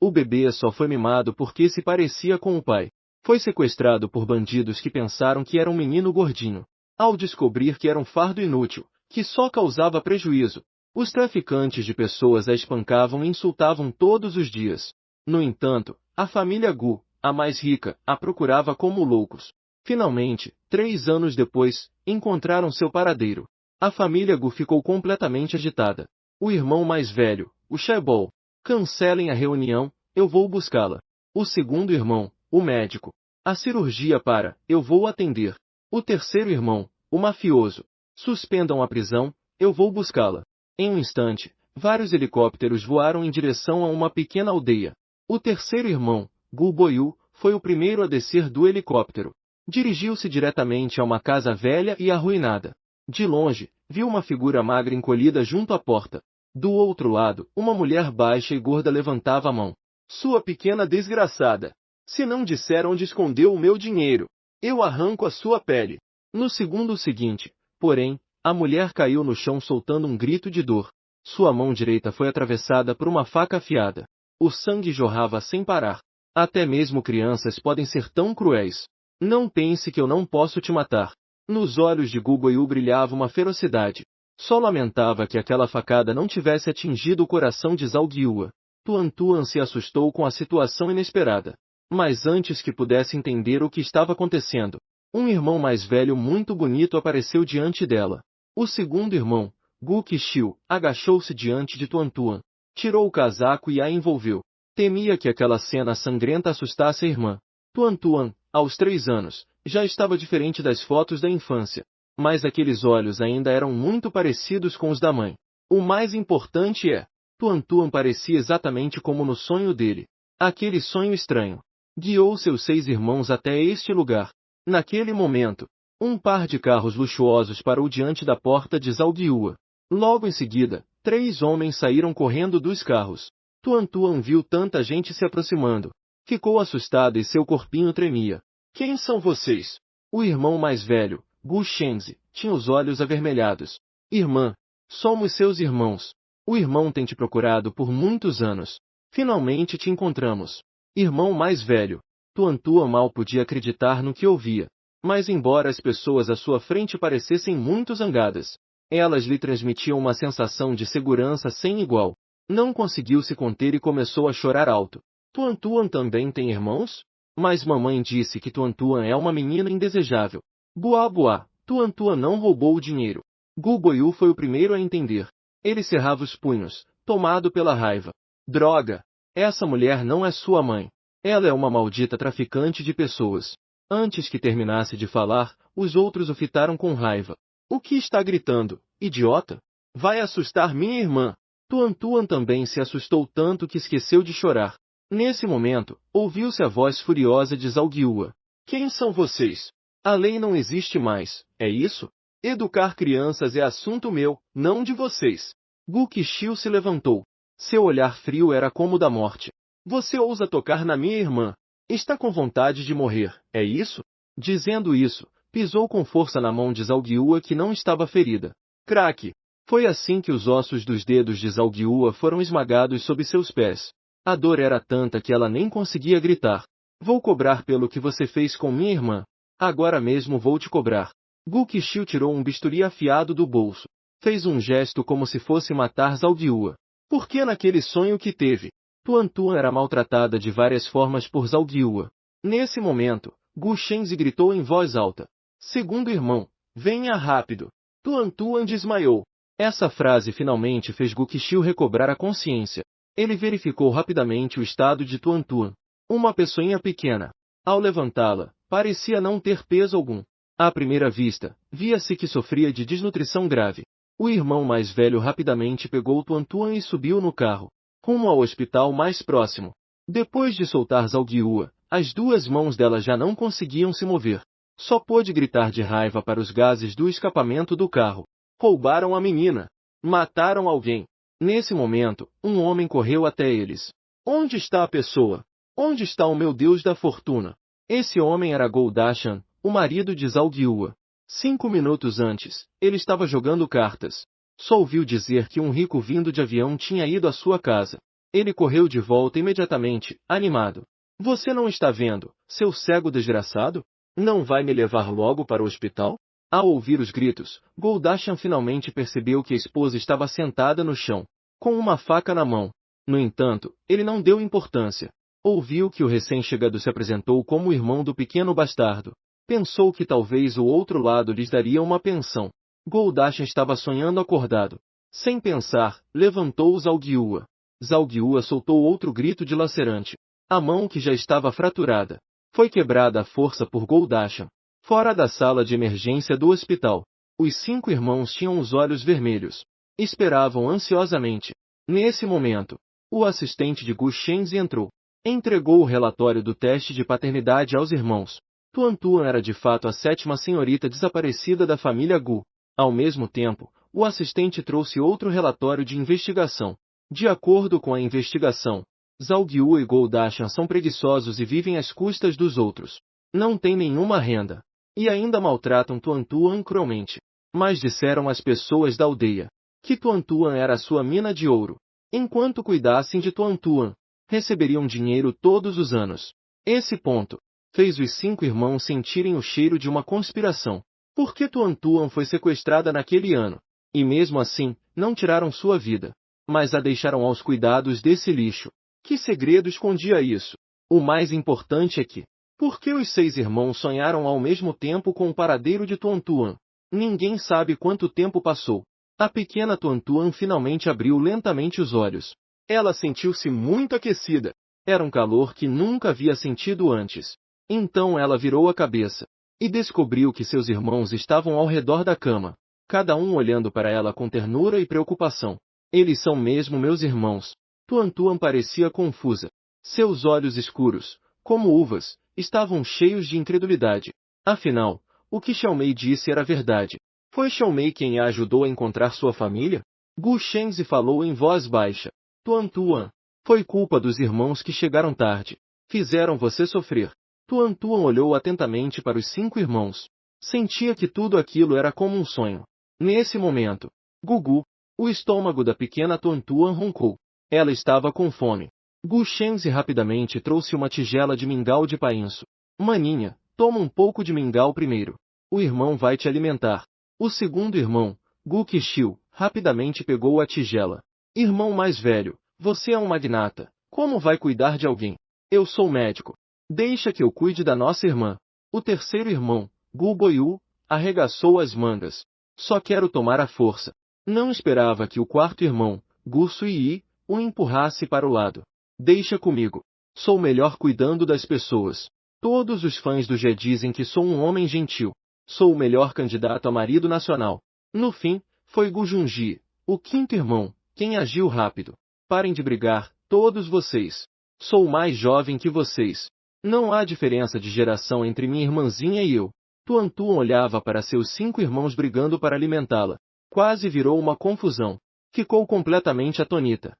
O bebê só foi mimado porque se parecia com o pai. Foi sequestrado por bandidos que pensaram que era um menino gordinho. Ao descobrir que era um fardo inútil, que só causava prejuízo, os traficantes de pessoas a espancavam e insultavam todos os dias. No entanto, a família Gu, a mais rica, a procurava como loucos. Finalmente, 3 anos depois, encontraram seu paradeiro. A família Gu ficou completamente agitada. O irmão mais velho, o Chaebol: cancelem a reunião, eu vou buscá-la. O segundo irmão, o médico: a cirurgia para, eu vou atender. O terceiro irmão, o mafioso: suspendam a prisão, eu vou buscá-la. Em um instante, vários helicópteros voaram em direção a uma pequena aldeia. O terceiro irmão, Gu Boyu, foi o primeiro a descer do helicóptero. Dirigiu-se diretamente a uma casa velha e arruinada. De longe, viu uma figura magra encolhida junto à porta. Do outro lado, uma mulher baixa e gorda levantava a mão. Sua pequena desgraçada! Se não disser onde escondeu o meu dinheiro, eu arranco a sua pele. No segundo seguinte, porém, a mulher caiu no chão soltando um grito de dor. Sua mão direita foi atravessada por uma faca afiada. O sangue jorrava sem parar. Até mesmo crianças podem ser tão cruéis. Não pense que eu não posso te matar. Nos olhos de Gu Boyu brilhava uma ferocidade. Só lamentava que aquela facada não tivesse atingido o coração de Zhao Guiyue. Tuan Tuan se assustou com a situação inesperada. Mas antes que pudesse entender o que estava acontecendo, um irmão mais velho muito bonito apareceu diante dela. O segundo irmão, Gu Qixiu, agachou-se diante de Tuan Tuan, tirou o casaco e a envolveu. Temia que aquela cena sangrenta assustasse a irmã. Tuan Tuan, aos 3 anos, já estava diferente das fotos da infância. Mas aqueles olhos ainda eram muito parecidos com os da mãe. O mais importante é, Tuan Tuan parecia exatamente como no sonho dele. Aquele sonho estranho guiou seus 6 irmãos até este lugar. Naquele momento, um par de carros luxuosos parou diante da porta de Zhao Guiyue. Logo em seguida, 3 homens saíram correndo dos carros. Tuan Tuan viu tanta gente se aproximando. Ficou assustado e seu corpinho tremia. Quem são vocês? O irmão mais velho, Gu Shengzi, tinha os olhos avermelhados. Irmã, somos seus irmãos. O irmão tem te procurado por muitos anos. Finalmente te encontramos. Irmão mais velho. Tuan Tuan mal podia acreditar no que ouvia. Mas embora as pessoas à sua frente parecessem muito zangadas, elas lhe transmitiam uma sensação de segurança sem igual. Não conseguiu se conter e começou a chorar alto. Tuan Tuan também tem irmãos? Mas mamãe disse que Tuan Tuan é uma menina indesejável. Buá buá, Tuan Tuan não roubou o dinheiro. Gu Boyu foi o primeiro a entender. Ele cerrava os punhos, tomado pela raiva. Droga! Essa mulher não é sua mãe. Ela é uma maldita traficante de pessoas. Antes que terminasse de falar, os outros o fitaram com raiva. O que está gritando, idiota? Vai assustar minha irmã. Tuan Tuan também se assustou tanto que esqueceu de chorar. Nesse momento, ouviu-se a voz furiosa de Zhao Guiyue. Quem são vocês? A lei não existe mais, é isso? Educar crianças é assunto meu, não de vocês. Gu Qixiu se levantou. Seu olhar frio era como o da morte. Você ousa tocar na minha irmã. Está com vontade de morrer, é isso? Dizendo isso, pisou com força na mão de Zhao Guiyue que não estava ferida. Craque! Foi assim que os ossos dos dedos de Zhao Guiyue foram esmagados sob seus pés. A dor era tanta que ela nem conseguia gritar. Vou cobrar pelo que você fez com minha irmã. Agora mesmo vou te cobrar. Gu Qixiu tirou um bisturi afiado do bolso. Fez um gesto como se fosse matar Zhao Guiyue. Por que naquele sonho que teve? Tuan Tuan era maltratada de várias formas por Zhao Guiyue. Nesse momento, Gu Shengzi gritou em voz alta. Segundo irmão, venha rápido. Tuan Tuan desmaiou. Essa frase finalmente fez Gu Qixiu recobrar a consciência. Ele verificou rapidamente o estado de Tuan Tuan. Uma pessoinha pequena. Ao levantá-la, parecia não ter peso algum. À primeira vista, via-se que sofria de desnutrição grave. O irmão mais velho rapidamente pegou Tuan Tuan e subiu no carro, rumo ao hospital mais próximo. Depois de soltar Zhao Guiyue, as 2 mãos dela já não conseguiam se mover. Só pôde gritar de raiva para os gases do escapamento do carro. Roubaram a menina. Mataram alguém. Nesse momento, um homem correu até eles. Onde está a pessoa? Onde está o meu Deus da fortuna? Esse homem era Gou Dashan, o marido de Zhao Guiyue. 5 minutos antes, ele estava jogando cartas. Só ouviu dizer que um rico vindo de avião tinha ido à sua casa. Ele correu de volta imediatamente, animado. Você não está vendo, seu cego desgraçado? Não vai me levar logo para o hospital? Ao ouvir os gritos, Goldashan finalmente percebeu que a esposa estava sentada no chão, com uma faca na mão. No entanto, ele não deu importância. Ouviu que o recém-chegado se apresentou como o irmão do pequeno bastardo. Pensou que talvez o outro lado lhes daria uma pensão. Goldashan estava sonhando acordado. Sem pensar, levantou Zalgyua. Zalgyua soltou outro grito dilacerante. A mão que já estava fraturada foi quebrada à força por Goldashan. Fora da sala de emergência do hospital, os 5 irmãos tinham os olhos vermelhos. Esperavam ansiosamente. Nesse momento, o assistente de Gu Shenzi entrou. Entregou o relatório do teste de paternidade aos irmãos. Tuan Tuan era de fato a 7ª senhorita desaparecida da família Gu. Ao mesmo tempo, o assistente trouxe outro relatório de investigação. De acordo com a investigação, Zalgyua e Goldashan são preguiçosos e vivem às custas dos outros. Não têm nenhuma renda. E ainda maltratam Tuan Tuan cruelmente. Mas disseram às pessoas da aldeia que Tuan Tuan era a sua mina de ouro. Enquanto cuidassem de Tuan Tuan, receberiam dinheiro todos os anos. Esse ponto fez os 5 irmãos sentirem o cheiro de uma conspiração. Porque Tuan Tuan foi sequestrada naquele ano. E mesmo assim, não tiraram sua vida, mas a deixaram aos cuidados desse lixo. Que segredo escondia isso? O mais importante é que, por que os 6 irmãos sonharam ao mesmo tempo com o paradeiro de Tuan Tuan? Ninguém sabe quanto tempo passou. A pequena Tuan Tuan finalmente abriu lentamente os olhos. Ela sentiu-se muito aquecida. Era um calor que nunca havia sentido antes. Então ela virou a cabeça e descobriu que seus irmãos estavam ao redor da cama, cada um olhando para ela com ternura e preocupação. Eles são mesmo meus irmãos. Tuan Tuan parecia confusa. Seus olhos escuros, como uvas, estavam cheios de incredulidade. Afinal, o que Xiaomei disse era verdade. Foi Xiaomei quem a ajudou a encontrar sua família? Gu Shenzi falou em voz baixa. Tuan Tuan, foi culpa dos irmãos que chegaram tarde. Fizeram você sofrer. Tuan Tuan olhou atentamente para os 5 irmãos. Sentia que tudo aquilo era como um sonho. Nesse momento, Gugu, o estômago da pequena Tuan Tuan roncou. Ela estava com fome. Gu Shenzi rapidamente trouxe uma tigela de mingau de painço. Maninha, toma um pouco de mingau primeiro. O irmão vai te alimentar. O segundo irmão, Gu Qixiu, rapidamente pegou a tigela. Irmão mais velho, você é um magnata. Como vai cuidar de alguém? Eu sou médico. Deixa que eu cuide da nossa irmã. O terceiro irmão, Gu Boyu, arregaçou as mangas. Só quero tomar a força. Não esperava que o quarto irmão, Gu Suiyi, o empurrasse para o lado. Deixa comigo. Sou melhor cuidando das pessoas. Todos os fãs do G dizem que sou um homem gentil. Sou o melhor candidato a marido nacional. No fim, foi Gu Junji, o quinto irmão, quem agiu rápido. Parem de brigar, todos vocês. Sou mais jovem que vocês. Não há diferença de geração entre minha irmãzinha e eu. Tuan Tuan olhava para seus 5 irmãos brigando para alimentá-la. Quase virou uma confusão. Ficou completamente atônita.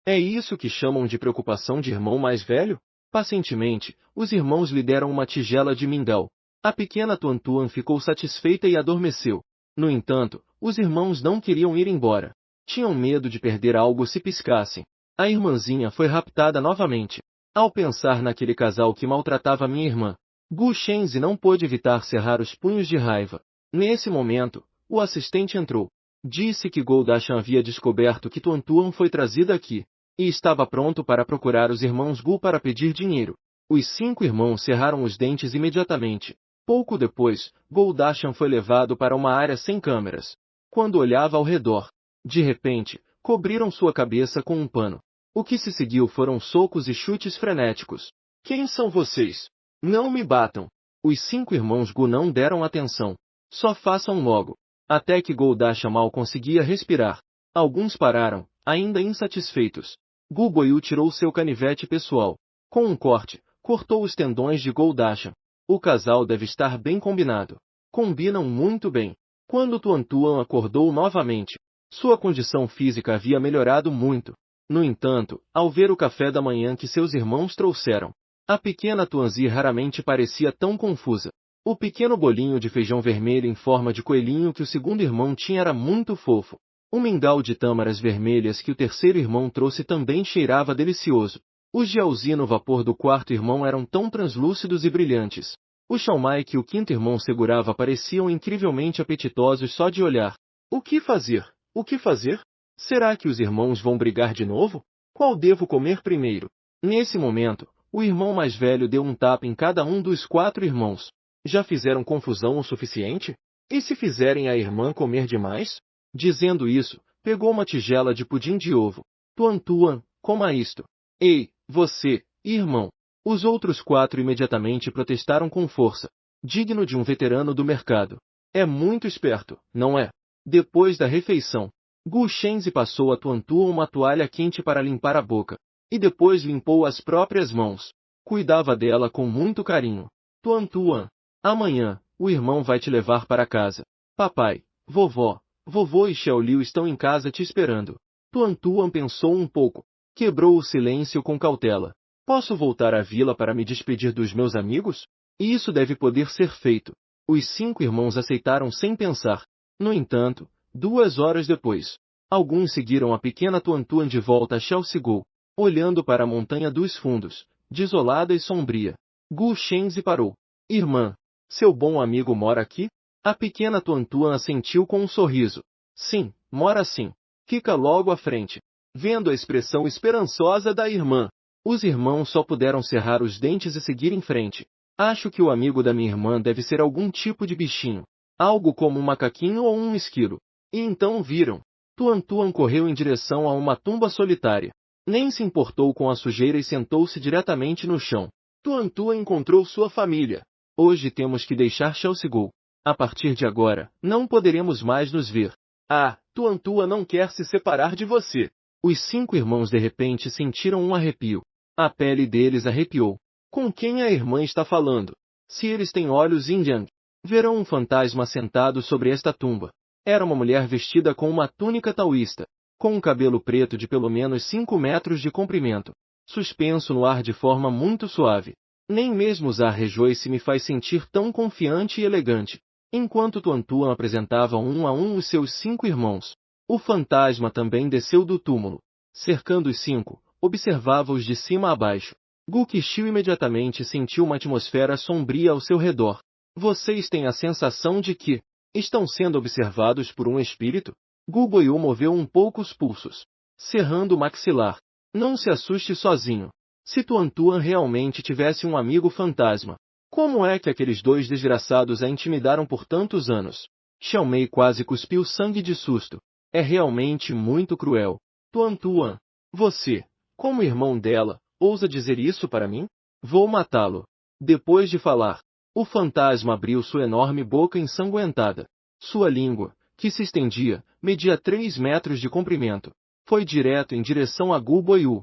É isso que chamam de preocupação de irmão mais velho? Pacientemente, os irmãos lhe deram uma tigela de mingau. A pequena Tuan Tuan ficou satisfeita e adormeceu. No entanto, os irmãos não queriam ir embora. Tinham medo de perder algo se piscassem. A irmãzinha foi raptada novamente. Ao pensar naquele casal que maltratava minha irmã, Gu Shenzi não pôde evitar cerrar os punhos de raiva. Nesse momento, o assistente entrou. Disse que Goldashan havia descoberto que Tuan Tuan foi trazida aqui, e estava pronto para procurar os irmãos Gu para pedir dinheiro. Os 5 irmãos cerraram os dentes imediatamente. Pouco depois, Goldashan foi levado para uma área sem câmeras. Quando olhava ao redor, de repente, cobriram sua cabeça com um pano. O que se seguiu foram socos e chutes frenéticos. Quem são vocês? Não me batam. Os 5 irmãos Gu não deram atenção. Só façam logo. Até que Goldashan mal conseguia respirar. Alguns pararam, ainda insatisfeitos. Gu Boyu tirou seu canivete pessoal. Com um corte, cortou os tendões de Goldashan. O casal deve estar bem combinado. Combinam muito bem. Quando Tuan Tuan acordou novamente, sua condição física havia melhorado muito. No entanto, ao ver o café da manhã que seus irmãos trouxeram, a pequena Tuanzi raramente parecia tão confusa. O pequeno bolinho de feijão vermelho em forma de coelhinho que o segundo irmão tinha era muito fofo. Um mingau de tâmaras vermelhas que o terceiro irmão trouxe também cheirava delicioso. Os de Alzi no vapor do quarto irmão eram tão translúcidos e brilhantes. O chamai que o quinto irmão segurava pareciam incrivelmente apetitosos só de olhar. O que fazer? O que fazer? Será que os irmãos vão brigar de novo? Qual devo comer primeiro? Nesse momento, o irmão mais velho deu um tapa em cada um dos quatro irmãos. Já fizeram confusão o suficiente? E se fizerem a irmã comer demais? Dizendo isso, pegou uma tigela de pudim de ovo. Tuan, coma isto. Ei, você, irmão! Os outros quatro imediatamente protestaram com força. Digno de um veterano do mercado. É muito esperto, não é? Depois da refeição, Gu Shenzi passou a Tuan uma toalha quente para limpar a boca. E depois limpou as próprias mãos. Cuidava dela com muito carinho. Tuan, amanhã, o irmão vai te levar para casa. Papai, vovô e Xiaoliu estão em casa te esperando. Tuan pensou um pouco. Quebrou o silêncio com cautela. Posso voltar à vila para me despedir dos meus amigos? E isso deve poder ser feito. Os cinco irmãos aceitaram sem pensar. No entanto, 2 horas depois, alguns seguiram a pequena Tuan de volta a Xiaosigou, olhando para a montanha dos fundos, desolada e sombria. Gu Shenzi parou. Irmã, seu bom amigo mora aqui? A pequena Tuan assentiu com um sorriso. Sim, mora sim. Fica logo à frente. Vendo a expressão esperançosa da irmã, os irmãos só puderam cerrar os dentes e seguir em frente. Acho que o amigo da minha irmã deve ser algum tipo de bichinho. Algo como um macaquinho ou um esquilo. E então viram. Tuan correu em direção a uma tumba solitária. Nem se importou com a sujeira e sentou-se diretamente no chão. Tuan encontrou sua família. Hoje temos que deixar Xiaosigou. A partir de agora, não poderemos mais nos ver. Ah, Tuan não quer se separar de você. Os cinco irmãos de repente sentiram um arrepio. A pele deles arrepiou. Com quem a irmã está falando? Se eles têm olhos yin-yang, verão um fantasma sentado sobre esta tumba. Era uma mulher vestida com uma túnica taoísta, com um cabelo preto de pelo menos 5 metros de comprimento, suspenso no ar de forma muito suave. Nem mesmo usar rejoice me faz sentir tão confiante e elegante. Enquanto Tuan apresentava um a um os seus 5 irmãos, o fantasma também desceu do túmulo. Cercando os 5, observava-os de cima a baixo. Gu Qixiu imediatamente sentiu uma atmosfera sombria ao seu redor. Vocês têm a sensação de que estão sendo observados por um espírito? Gu Boiú moveu um pouco os pulsos, cerrando o maxilar. Não se assuste sozinho. Se Tuan realmente tivesse um amigo fantasma, como é que aqueles 2 desgraçados a intimidaram por tantos anos? Xiaomei quase cuspiu sangue de susto. É realmente muito cruel. Tuan, você, como irmão dela, ousa dizer isso para mim? Vou matá-lo. Depois de falar, o fantasma abriu sua enorme boca ensanguentada. Sua língua, que se estendia, media 3 metros de comprimento. Foi direto em direção a Gu Boiú.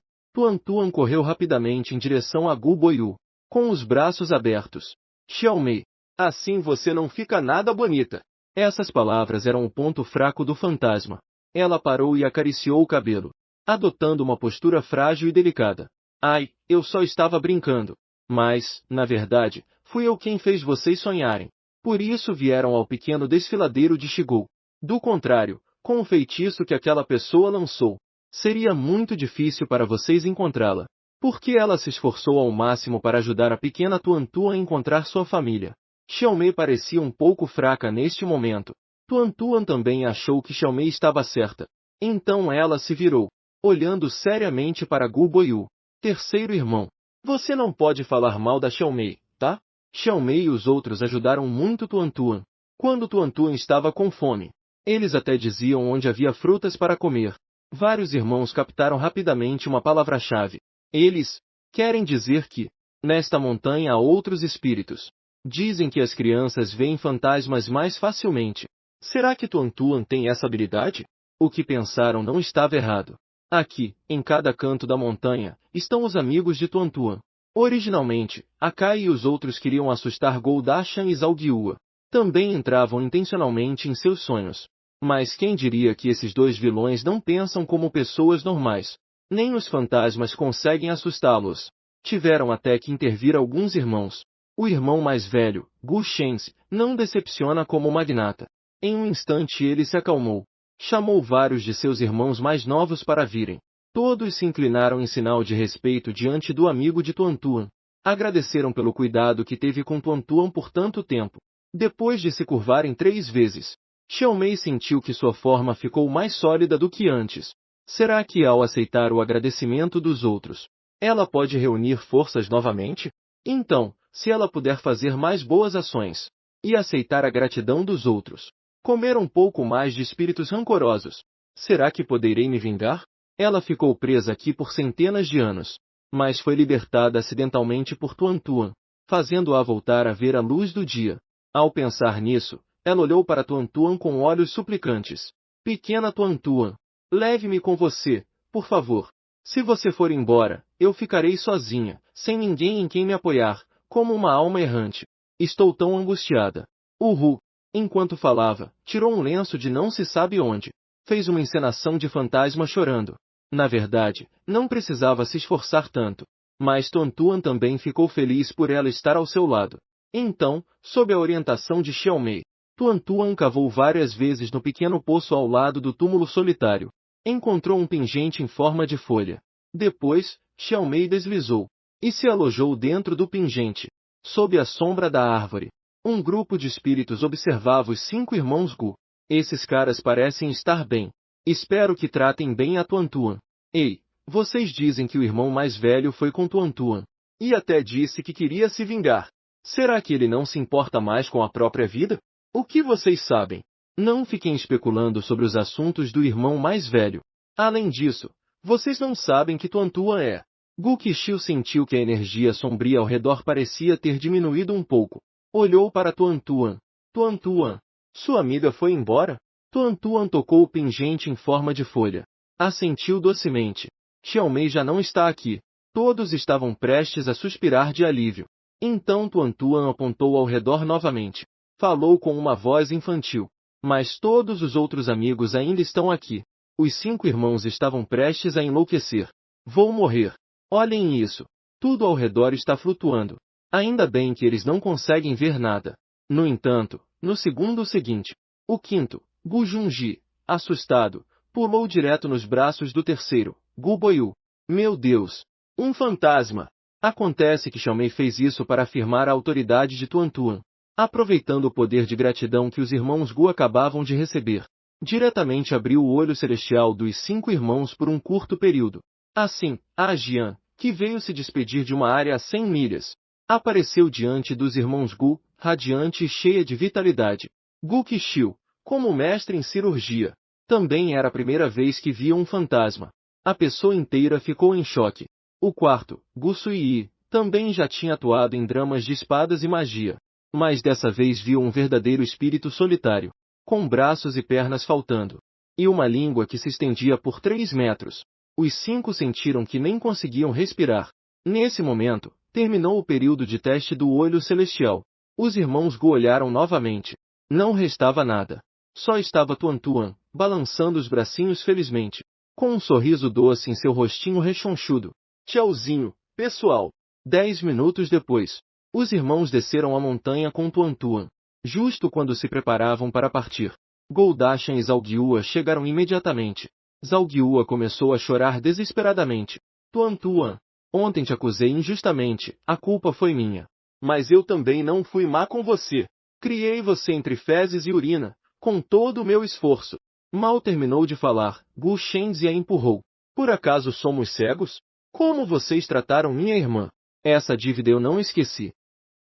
Tuan correu rapidamente em direção a Gu Boiú, com os braços abertos. Xiaomei, assim você não fica nada bonita. Essas palavras eram o ponto fraco do fantasma. Ela parou e acariciou o cabelo, adotando uma postura frágil e delicada. Ai, eu só estava brincando. Mas, na verdade, fui eu quem fez vocês sonharem. Por isso vieram ao pequeno desfiladeiro de Shigou. Do contrário, com o feitiço que aquela pessoa lançou, seria muito difícil para vocês encontrá-la. Porque ela se esforçou ao máximo para ajudar a pequena Tuan a encontrar sua família. Xiaomei parecia um pouco fraca neste momento. Tuan também achou que Xiaomei estava certa. Então ela se virou, olhando seriamente para Gu Boiú. Terceiro irmão, você não pode falar mal da Xiaomei, tá? Xiaomei e os outros ajudaram muito Tuan. Quando Tuan estava com fome, eles até diziam onde havia frutas para comer. Vários irmãos captaram rapidamente uma palavra-chave. Eles querem dizer que, nesta montanha há outros espíritos. Dizem que as crianças veem fantasmas mais facilmente. Será que Tuan tem essa habilidade? O que pensaram não estava errado. Aqui, em cada canto da montanha, estão os amigos de Tuan. Originalmente, Akai e os outros queriam assustar Goldashan e Zalgyua. Também entravam intencionalmente em seus sonhos. Mas quem diria que esses 2 vilões não pensam como pessoas normais? Nem os fantasmas conseguem assustá-los. Tiveram até que intervir alguns irmãos. O irmão mais velho, Gu Shenzi, não decepciona como magnata. Em um instante ele se acalmou. Chamou vários de seus irmãos mais novos para virem. Todos se inclinaram em sinal de respeito diante do amigo de Tuantuan. Agradeceram pelo cuidado que teve com Tuantuan por tanto tempo. Depois de se curvarem 3 vezes, Xiaomei sentiu que sua forma ficou mais sólida do que antes. Será que ao aceitar o agradecimento dos outros, ela pode reunir forças novamente? Então, se ela puder fazer mais boas ações e aceitar a gratidão dos outros, comer um pouco mais de espíritos rancorosos, será que poderei me vingar? Ela ficou presa aqui por centenas de anos, mas foi libertada acidentalmente por Tuantuan, fazendo-a voltar a ver a luz do dia. Ao pensar nisso, ela olhou para Tuantuan com olhos suplicantes. Pequena Tuantuan, leve-me com você, por favor. Se você for embora, eu ficarei sozinha, sem ninguém em quem me apoiar, como uma alma errante. Estou tão angustiada. Uhu! Enquanto falava, tirou um lenço de não se sabe onde. Fez uma encenação de fantasma chorando. Na verdade, não precisava se esforçar tanto. Mas Tuantuan também ficou feliz por ela estar ao seu lado. Então, sob a orientação de Xiaomei, Tuantuan cavou várias vezes no pequeno poço ao lado do túmulo solitário. Encontrou um pingente em forma de folha. Depois, Xiaomei deslizou e se alojou dentro do pingente, sob a sombra da árvore. Um grupo de espíritos observava os 5 irmãos Gu. Esses caras parecem estar bem. Espero que tratem bem a Tuantuan. Ei, vocês dizem que o irmão mais velho foi com Tuantuan e até disse que queria se vingar. Será que ele não se importa mais com a própria vida? O que vocês sabem? Não fiquem especulando sobre os assuntos do irmão mais velho. Além disso, vocês não sabem que Tuantuan é. Gu Qixiu sentiu que a energia sombria ao redor parecia ter diminuído um pouco. Olhou para Tuantuan. Tuantuan, sua amiga foi embora? Tuantuan tocou o pingente em forma de folha. Assentiu docemente. Xiaomei já não está aqui. Todos estavam prestes a suspirar de alívio. Então Tuantuan apontou ao redor novamente. Falou com uma voz infantil. Mas todos os outros amigos ainda estão aqui. Os 5 irmãos estavam prestes a enlouquecer. Vou morrer. Olhem isso. Tudo ao redor está flutuando. Ainda bem que eles não conseguem ver nada. No entanto, no segundo seguinte, o quinto, Gu Junji, assustado, pulou direto nos braços do terceiro, Gu Boyu. Meu Deus! Um fantasma! Acontece que Xiaomei fez isso para afirmar a autoridade de Tuantuan, aproveitando o poder de gratidão que os irmãos Gu acabavam de receber. Diretamente abriu o olho celestial dos 5 irmãos por um curto período. Assim, a Jian, que veio se despedir de uma área a 100 milhas, apareceu diante dos irmãos Gu, radiante e cheia de vitalidade. Gu Qixiu, como mestre em cirurgia, também era a primeira vez que via um fantasma. A pessoa inteira ficou em choque. O quarto, Gu Suiyi, também já tinha atuado em dramas de espadas e magia, mas dessa vez viu um verdadeiro espírito solitário, com braços e pernas faltando, e uma língua que se estendia por 3 metros. Os 5 sentiram que nem conseguiam respirar. Nesse momento, terminou o período de teste do olho celestial. Os irmãos Gu olharam novamente. Não restava nada. Só estava Tuantuan, balançando os bracinhos felizmente, com um sorriso doce em seu rostinho rechonchudo. Tchauzinho, pessoal. 10 minutos depois, os irmãos desceram a montanha com Tuantuan. Justo quando se preparavam para partir, Goldashan e Zalgyua chegaram imediatamente. Zalgyua começou a chorar desesperadamente. Tuantuan, ontem te acusei injustamente, a culpa foi minha. Mas eu também não fui má com você. Criei você entre fezes e urina, com todo o meu esforço. Mal terminou de falar, Gu Shenzi a empurrou. Por acaso somos cegos? Como vocês trataram minha irmã? Essa dívida eu não esqueci.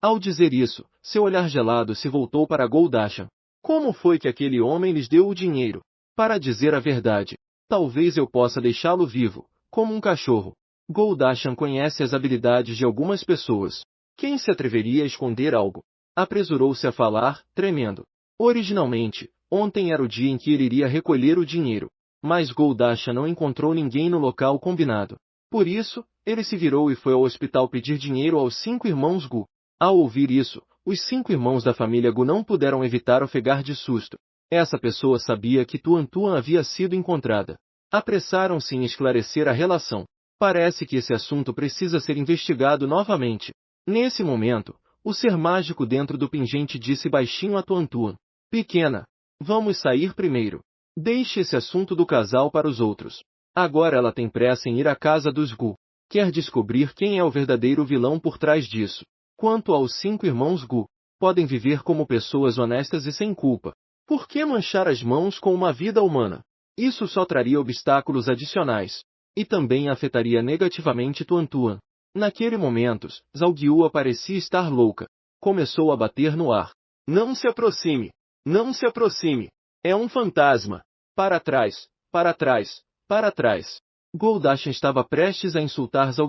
Ao dizer isso, seu olhar gelado se voltou para Goldashan. Como foi que aquele homem lhes deu o dinheiro? Para dizer a verdade, talvez eu possa deixá-lo vivo, como um cachorro. Goldashan conhece as habilidades de algumas pessoas. Quem se atreveria a esconder algo? Apresurou-se a falar, tremendo. Originalmente, ontem era o dia em que ele iria recolher o dinheiro, mas Goldashan não encontrou ninguém no local combinado. Por isso, ele se virou e foi ao hospital pedir dinheiro aos 5 irmãos Gu. Ao ouvir isso, os 5 irmãos da família Gu não puderam evitar ofegar de susto. Essa pessoa sabia que Tuantuan havia sido encontrada. Apressaram-se em esclarecer a relação. Parece que esse assunto precisa ser investigado novamente. Nesse momento, o ser mágico dentro do pingente disse baixinho a Tuantuan. Pequena, vamos sair primeiro. Deixe esse assunto do casal para os outros. Agora ela tem pressa em ir à casa dos Gu. Quer descobrir quem é o verdadeiro vilão por trás disso. Quanto aos 5 irmãos Gu, podem viver como pessoas honestas e sem culpa. Por que manchar as mãos com uma vida humana? Isso só traria obstáculos adicionais. E também afetaria negativamente Tuan-Tuan. Naquele momento, Zhao parecia estar louca. Começou a bater no ar. Não se aproxime! Não se aproxime! É um fantasma! Para trás! Para trás! Para trás! Goldashan estava prestes a insultar Zhao,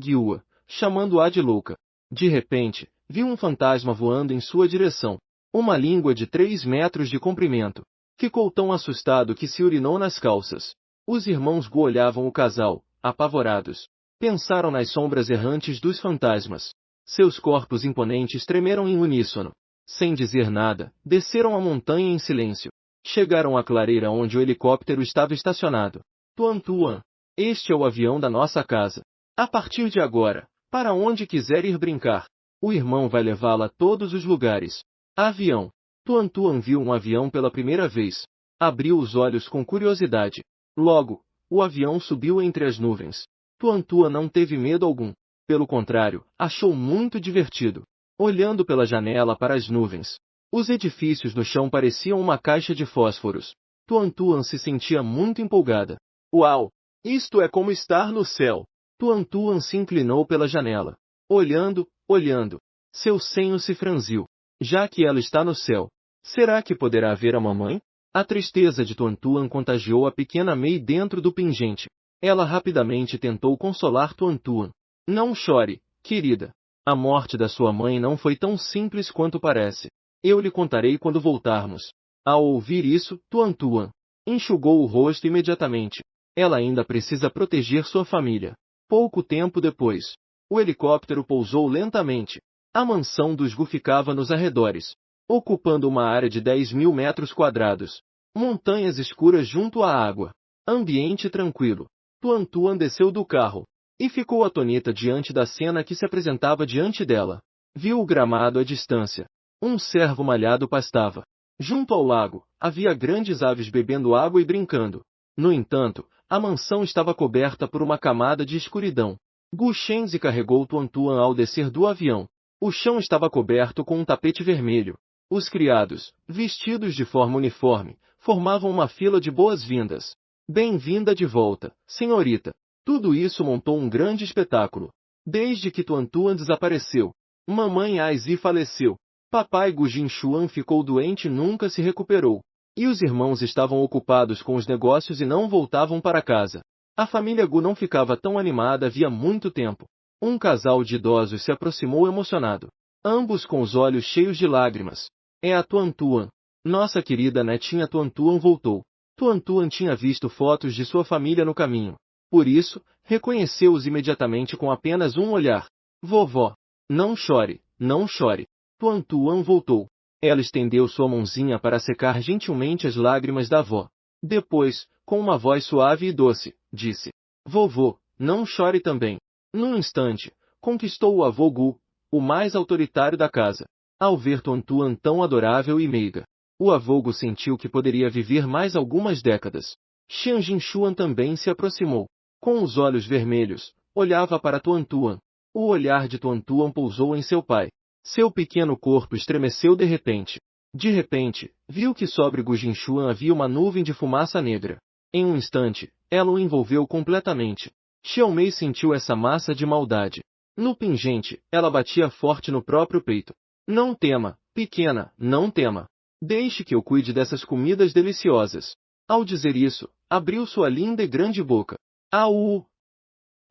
chamando-a de louca. De repente, viu um fantasma voando em sua direção. Uma língua de 3 metros de comprimento. Ficou tão assustado que se urinou nas calças. Os irmãos Gu olhavam o casal, apavorados. Pensaram nas sombras errantes dos fantasmas. Seus corpos imponentes tremeram em uníssono. Sem dizer nada, desceram a montanha em silêncio. Chegaram à clareira onde o helicóptero estava estacionado. Tuan-Tuan, este é o avião da nossa casa. A partir de agora, para onde quiser ir brincar, o irmão vai levá-la a todos os lugares. Avião. Tuan-Tuan viu um avião pela primeira vez. Abriu os olhos com curiosidade. Logo, o avião subiu entre as nuvens. Tuan-Tuan não teve medo algum. Pelo contrário, achou muito divertido. Olhando pela janela para as nuvens, os edifícios no chão pareciam uma caixa de fósforos. Tuan-Tuan se sentia muito empolgada. Uau! Isto é como estar no céu! Tuan-Tuan se inclinou pela janela. Olhando, olhando. Seu senho se franziu. Já que ela está no céu, será que poderá ver a mamãe? A tristeza de Tuan-Tuan contagiou a pequena Mei dentro do pingente. Ela rapidamente tentou consolar Tuan-Tuan. Não chore, querida. A morte da sua mãe não foi tão simples quanto parece. Eu lhe contarei quando voltarmos. Ao ouvir isso, Tuan-Tuan enxugou o rosto imediatamente. Ela ainda precisa proteger sua família. Pouco tempo depois, o helicóptero pousou lentamente. A mansão dos Gu ficava nos arredores, ocupando uma área de 10.000 metros quadrados. Montanhas escuras junto à água. Ambiente tranquilo. Tuan-Tuan desceu do carro e ficou atônita diante da cena que se apresentava diante dela. Viu o gramado à distância. Um cervo malhado pastava. Junto ao lago, havia grandes aves bebendo água e brincando. No entanto, a mansão estava coberta por uma camada de escuridão. Gu Shenzi carregou Tuan-Tuan ao descer do avião. O chão estava coberto com um tapete vermelho. Os criados, vestidos de forma uniforme, formavam uma fila de boas-vindas. Bem-vinda de volta, senhorita. Tudo isso montou um grande espetáculo. Desde que Tuan-Tuan desapareceu, mamãe Aizi faleceu. Papai Gu Jinshuan ficou doente e nunca se recuperou. E os irmãos estavam ocupados com os negócios e não voltavam para casa. A família Gu não ficava tão animada havia muito tempo. Um casal de idosos se aproximou emocionado. Ambos com os olhos cheios de lágrimas. É a Tuan-Tuan. Nossa querida netinha Tuan-Tuan voltou. Tuan-Tuan tinha visto fotos de sua família no caminho. Por isso, reconheceu-os imediatamente com apenas um olhar. Vovó, não chore, não chore. Tuan-Tuan voltou. Ela estendeu sua mãozinha para secar gentilmente as lágrimas da avó. Depois, com uma voz suave e doce, disse: Vovô, não chore também. Num instante, conquistou o avô Gu, o mais autoritário da casa. Ao ver Tuan-Tuan tão adorável e meiga, o avô Gu sentiu que poderia viver mais algumas décadas. Xian Jinshuan também se aproximou. Com os olhos vermelhos, olhava para Tuan-Tuan. O olhar de Tuan-Tuan pousou em seu pai. Seu pequeno corpo estremeceu de repente. De repente, viu que sobre Gu Jinshuan havia uma nuvem de fumaça negra. Em um instante, ela o envolveu completamente. Xiaomei sentiu essa massa de maldade. No pingente, ela batia forte no próprio peito. Não tema, pequena, não tema. Deixe que eu cuide dessas comidas deliciosas. Ao dizer isso, abriu sua linda e grande boca. Au!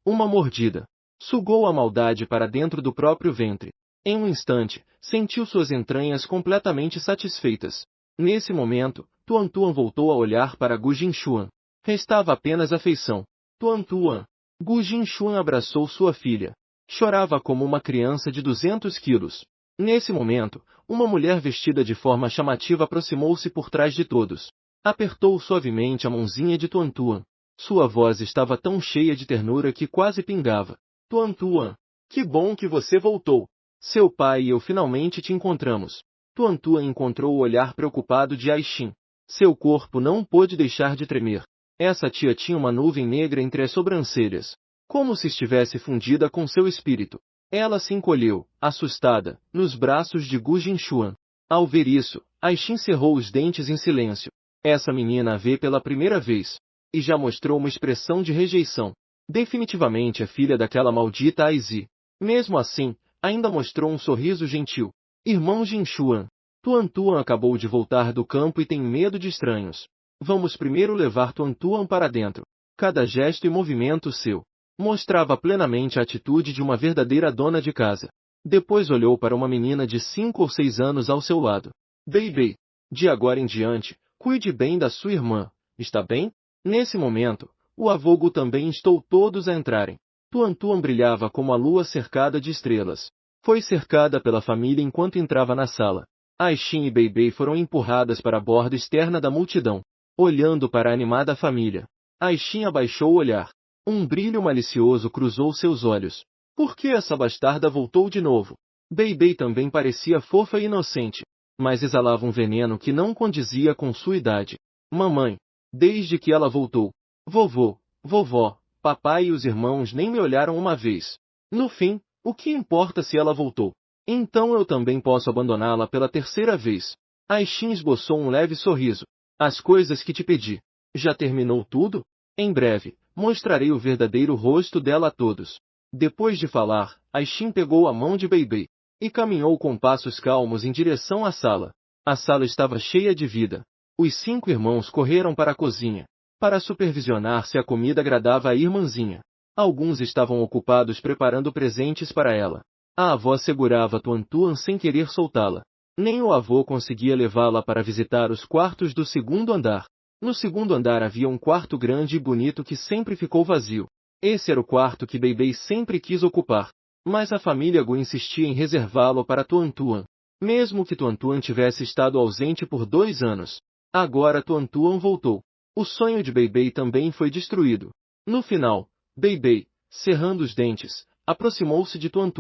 Uma mordida. Sugou a maldade para dentro do próprio ventre. Em um instante, sentiu suas entranhas completamente satisfeitas. Nesse momento, Tuan-Tuan voltou a olhar para Gu Jinshuan. Restava apenas afeição. Tuan-Tuan. Gu Jinshuan abraçou sua filha. Chorava como uma criança de 200 quilos. Nesse momento, uma mulher vestida de forma chamativa aproximou-se por trás de todos. Apertou suavemente a mãozinha de Tuan-Tuan. Sua voz estava tão cheia de ternura que quase pingava. Tuan-Tuan, que bom que você voltou. Seu pai e eu finalmente te encontramos. Tuan-Tuan encontrou o olhar preocupado de Aishin. Seu corpo não pôde deixar de tremer. Essa tia tinha uma nuvem negra entre as sobrancelhas, como se estivesse fundida com seu espírito. Ela se encolheu, assustada, nos braços de Gu Jinchuan. Ao ver isso, Aishin cerrou os dentes em silêncio. Essa menina a vê pela primeira vez, e já mostrou uma expressão de rejeição. Definitivamente é filha daquela maldita Aizi. Mesmo assim, ainda mostrou um sorriso gentil. Irmão Jinchuan, Tuan acabou de voltar do campo e tem medo de estranhos. Vamos primeiro levar Tuan para dentro. Cada gesto e movimento seu mostrava plenamente a atitude de uma verdadeira dona de casa. Depois olhou para uma menina de 5 ou 6 anos ao seu lado. Baby, de agora em diante, cuide bem da sua irmã, está bem? Nesse momento, o avô Gu também instou todos a entrarem. Tuan brilhava como a lua cercada de estrelas. Foi cercada pela família enquanto entrava na sala. Aishin e Beibei foram empurradas para a borda externa da multidão. Olhando para a animada família, Aishin abaixou o olhar. Um brilho malicioso cruzou seus olhos. Por que essa bastarda voltou de novo? Beibei também parecia fofa e inocente, mas exalava um veneno que não condizia com sua idade. Mamãe, desde que ela voltou, vovô, vovó, papai e os irmãos nem me olharam uma vez. No fim, o que importa se ela voltou? Então eu também posso abandoná-la pela terceira vez. Aishin esboçou um leve sorriso. As coisas que te pedi. Já terminou tudo? Em breve, mostrarei o verdadeiro rosto dela a todos. Depois de falar, Aishin pegou a mão de Beibei e caminhou com passos calmos em direção à sala. A sala estava cheia de vida. Os 5 irmãos correram para a cozinha para supervisionar se a comida agradava à irmãzinha. Alguns estavam ocupados preparando presentes para ela. A avó segurava Tuan sem querer soltá-la. Nem o avô conseguia levá-la para visitar os quartos do segundo andar. No segundo andar havia um quarto grande e bonito que sempre ficou vazio. Esse era o quarto que Beibei sempre quis ocupar, mas a família Gu insistia em reservá-lo para Tuan. Mesmo que Tuan tivesse estado ausente por 2 anos. Agora Tuan voltou. O sonho de Beibei também foi destruído. No final, Beibei, cerrando os dentes, aproximou-se de Tuan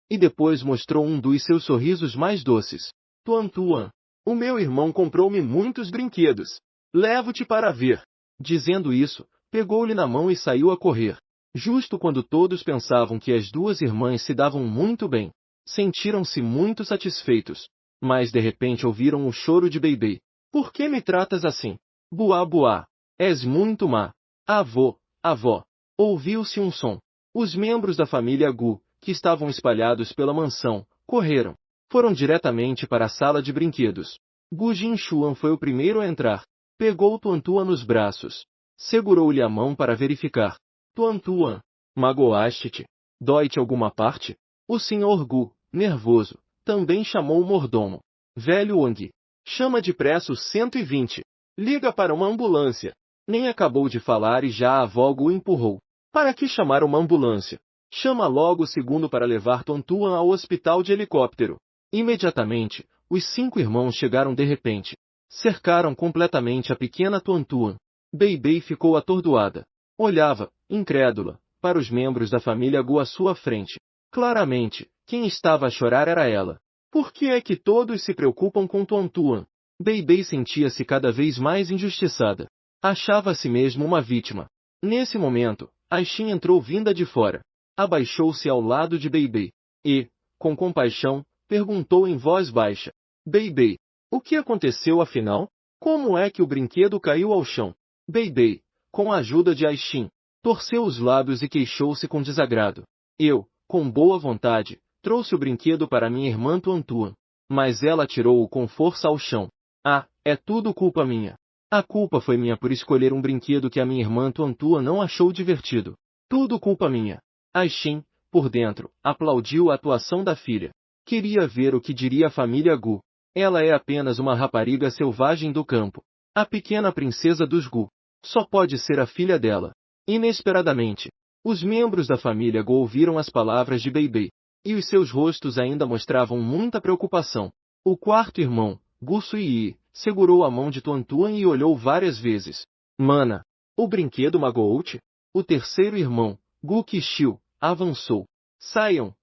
e depois mostrou um dos seus sorrisos mais doces. Tuan, o meu irmão comprou-me muitos brinquedos. Levo-te para ver. Dizendo isso, pegou-lhe na mão e saiu a correr. Justo quando todos pensavam que as 2 irmãs se davam muito bem, sentiram-se muito satisfeitos. Mas de repente ouviram o choro de Beibei. Por que me tratas assim? Buá. És muito má. Avô, avó. Ouviu-se um som. Os membros da família Gu, que estavam espalhados pela mansão, correram. Foram diretamente para a sala de brinquedos. Gu Jinchuan foi o primeiro a entrar. Pegou Tuan nos braços. Segurou-lhe a mão para verificar. Tuan, magoaste-te? Dói-te alguma parte? O Sr. Gu, nervoso, também chamou o mordomo. Velho Wang. Chama depressa o 120. Liga para uma ambulância. Nem acabou de falar e já a avó Gu empurrou. Para que chamar uma ambulância? Chama logo o segundo para levar Tuan ao hospital de helicóptero. Imediatamente, os 5 irmãos chegaram de repente. Cercaram completamente a pequena Tuan. Beibei ficou atordoada. Olhava, incrédula, para os membros da família Gu à sua frente. Claramente, quem estava a chorar era ela. Por que é que todos se preocupam com Tuan? Beibei sentia-se cada vez mais injustiçada. Achava a si mesmo uma vítima. Nesse momento, Aishin entrou vinda de fora. Abaixou-se ao lado de Beibei e, com compaixão, perguntou em voz baixa. Beibei, o que aconteceu afinal? Como é que o brinquedo caiu ao chão? Beibei, com a ajuda de Aishin, torceu os lábios e queixou-se com desagrado. Eu, com boa vontade, trouxe o brinquedo para minha irmã Tuan, mas ela atirou-o com força ao chão. Ah, é tudo culpa minha. A culpa foi minha por escolher um brinquedo que a minha irmã Tuan não achou divertido. Tudo culpa minha. Aishin, por dentro, aplaudiu a atuação da filha. Queria ver o que diria a família Gu. Ela é apenas uma rapariga selvagem do campo. A pequena princesa dos Gu. Só pode ser a filha dela. Inesperadamente, os membros da família Gu ouviram as palavras de Beibei, e os seus rostos ainda mostravam muita preocupação. O quarto irmão, Gu Suiyi, segurou a mão de Tuan e olhou várias vezes. Mana, o brinquedo magoou-te? O terceiro irmão, Gu Qixiu, avançou. Saiam.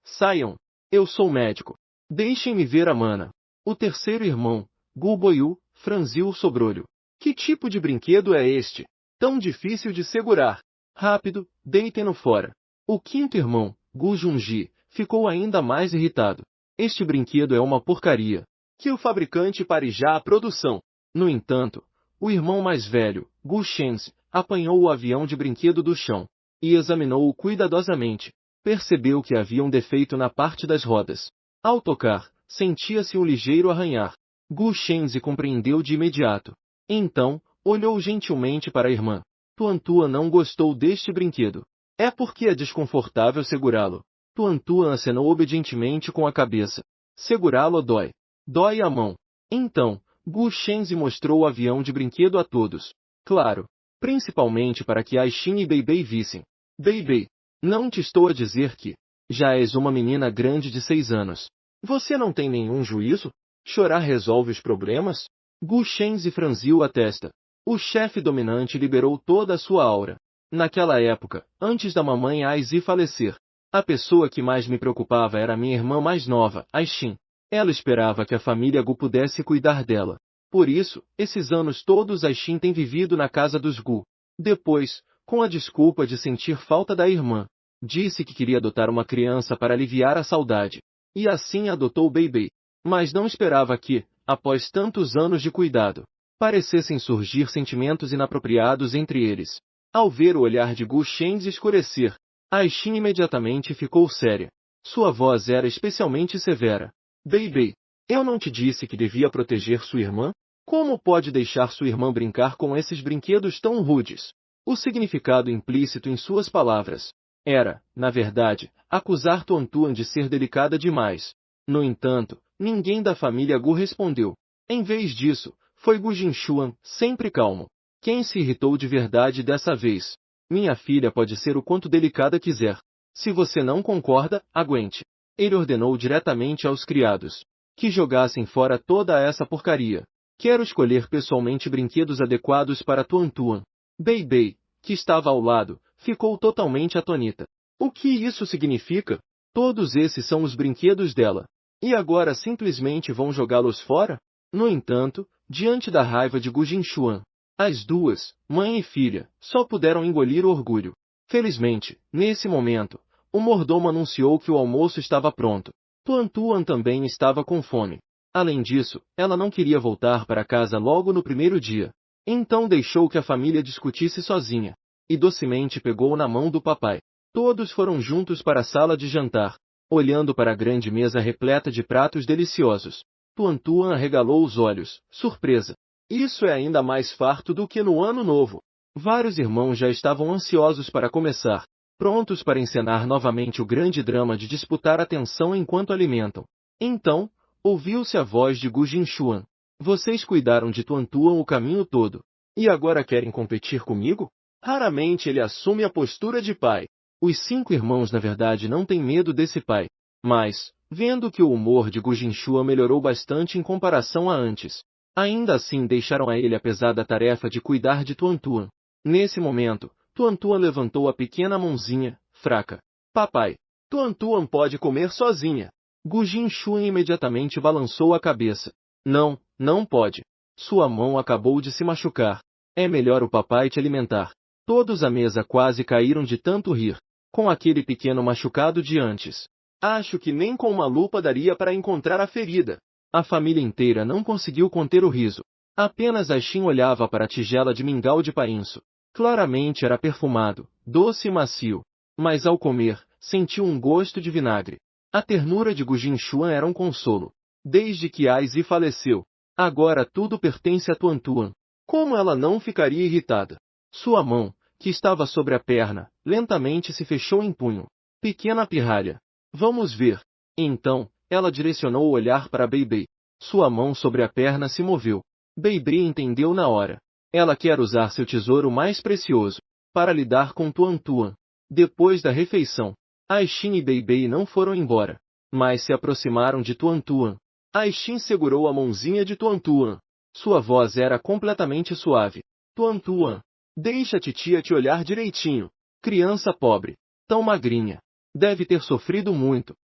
Eu sou médico. Deixem-me ver a mana. O terceiro irmão, Gu Boyu, franziu o sobrolho. Que tipo de brinquedo é este? Tão difícil de segurar. Rápido, deitem-no fora. O quinto irmão, Gu Junji, ficou ainda mais irritado. Este brinquedo é uma porcaria. Que o fabricante pare já a produção. No entanto, o irmão mais velho, Gu Shenzi, apanhou o avião de brinquedo do chão e examinou-o cuidadosamente. Percebeu que havia um defeito na parte das rodas. Ao tocar, sentia-se um ligeiro arranhar. Gu Shenzi compreendeu de imediato. Então, olhou gentilmente para a irmã. Tuan não gostou deste brinquedo. É porque é desconfortável segurá-lo. Tuan acenou obedientemente com a cabeça. Segurá-lo dói. Dói a mão. Então, Gu Shenzi mostrou o avião de brinquedo a todos. Claro, principalmente para que Aishin e Beibei vissem. Beibei, não te estou a dizer que já és uma menina grande de 6 anos. Você não tem nenhum juízo? Chorar resolve os problemas? Gu Shenzi franziu a testa. O chefe dominante liberou toda a sua aura. Naquela época, antes da mamãe Aizi falecer, a pessoa que mais me preocupava era minha irmã mais nova, Aishin. Ela esperava que a família Gu pudesse cuidar dela. Por isso, esses anos todos Aishin tem vivido na casa dos Gu. Depois, com a desculpa de sentir falta da irmã, disse que queria adotar uma criança para aliviar a saudade. E assim adotou Beibei. Mas não esperava que, após tantos anos de cuidado, parecessem surgir sentimentos inapropriados entre eles. Ao ver o olhar de Gu Shenzi escurecer, Aishin imediatamente ficou séria. Sua voz era especialmente severa. Beibei, eu não te disse que devia proteger sua irmã? Como pode deixar sua irmã brincar com esses brinquedos tão rudes? O significado implícito em suas palavras era, na verdade, acusar Tuan de ser delicada demais. No entanto, ninguém da família Gu respondeu. Em vez disso, foi Gu Jinshuan, sempre calmo. Quem se irritou de verdade dessa vez? Minha filha pode ser o quanto delicada quiser. Se você não concorda, aguente. Ele ordenou diretamente aos criados que jogassem fora toda essa porcaria. Quero escolher pessoalmente brinquedos adequados para Tuan. Beibei, que estava ao lado, ficou totalmente atônita. O que isso significa? Todos esses são os brinquedos dela. E agora simplesmente vão jogá-los fora? No entanto, diante da raiva de Gu Jinshuan, as duas, mãe e filha, só puderam engolir o orgulho. Felizmente, nesse momento, o mordomo anunciou que o almoço estava pronto. Tuan também estava com fome. Além disso, ela não queria voltar para casa logo no primeiro dia. Então deixou que a família discutisse sozinha. E docemente pegou na mão do papai. Todos foram juntos para a sala de jantar, olhando para a grande mesa repleta de pratos deliciosos. Tuan arregalou os olhos, surpresa. Isso é ainda mais farto do que no ano novo. Vários irmãos já estavam ansiosos para começar, prontos para encenar novamente o grande drama de disputar atenção enquanto alimentam. Então, ouviu-se a voz de Gu Jinshuan. Vocês cuidaram de Tuan o caminho todo. E agora querem competir comigo? Raramente ele assume a postura de pai. Os 5 irmãos na verdade não têm medo desse pai. Mas, vendo que o humor de Gu Jinshuan melhorou bastante em comparação a antes, ainda assim deixaram a ele a pesada tarefa de cuidar de Tuan. Nesse momento, Tuan levantou a pequena mãozinha, fraca. Papai, Tuan pode comer sozinha. Gu Jinshuan imediatamente balançou a cabeça. Não, não pode. Sua mão acabou de se machucar. É melhor o papai te alimentar. Todos à mesa quase caíram de tanto rir, com aquele pequeno machucado de antes. Acho que nem com uma lupa daria para encontrar a ferida. A família inteira não conseguiu conter o riso. Apenas Aishin olhava para a tigela de mingau de painço. Claramente era perfumado, doce e macio. Mas ao comer, sentiu um gosto de vinagre. A ternura de Gu Jinshuan era um consolo. Desde que Aizi faleceu, agora tudo pertence a Tuan. Como ela não ficaria irritada? Sua mão, que estava sobre a perna, lentamente se fechou em punho. Pequena pirralha. Vamos ver. Então, ela direcionou o olhar para Beibei. Sua mão sobre a perna se moveu. Beibei entendeu na hora. Ela quer usar seu tesouro mais precioso para lidar com Tuan. Depois da refeição, Aishin e Beibei não foram embora, mas se aproximaram de Tuan. Aishin segurou a mãozinha de Tuan. Sua voz era completamente suave. Tuan, deixa a titia te olhar direitinho. Criança pobre, tão magrinha. Deve ter sofrido muito.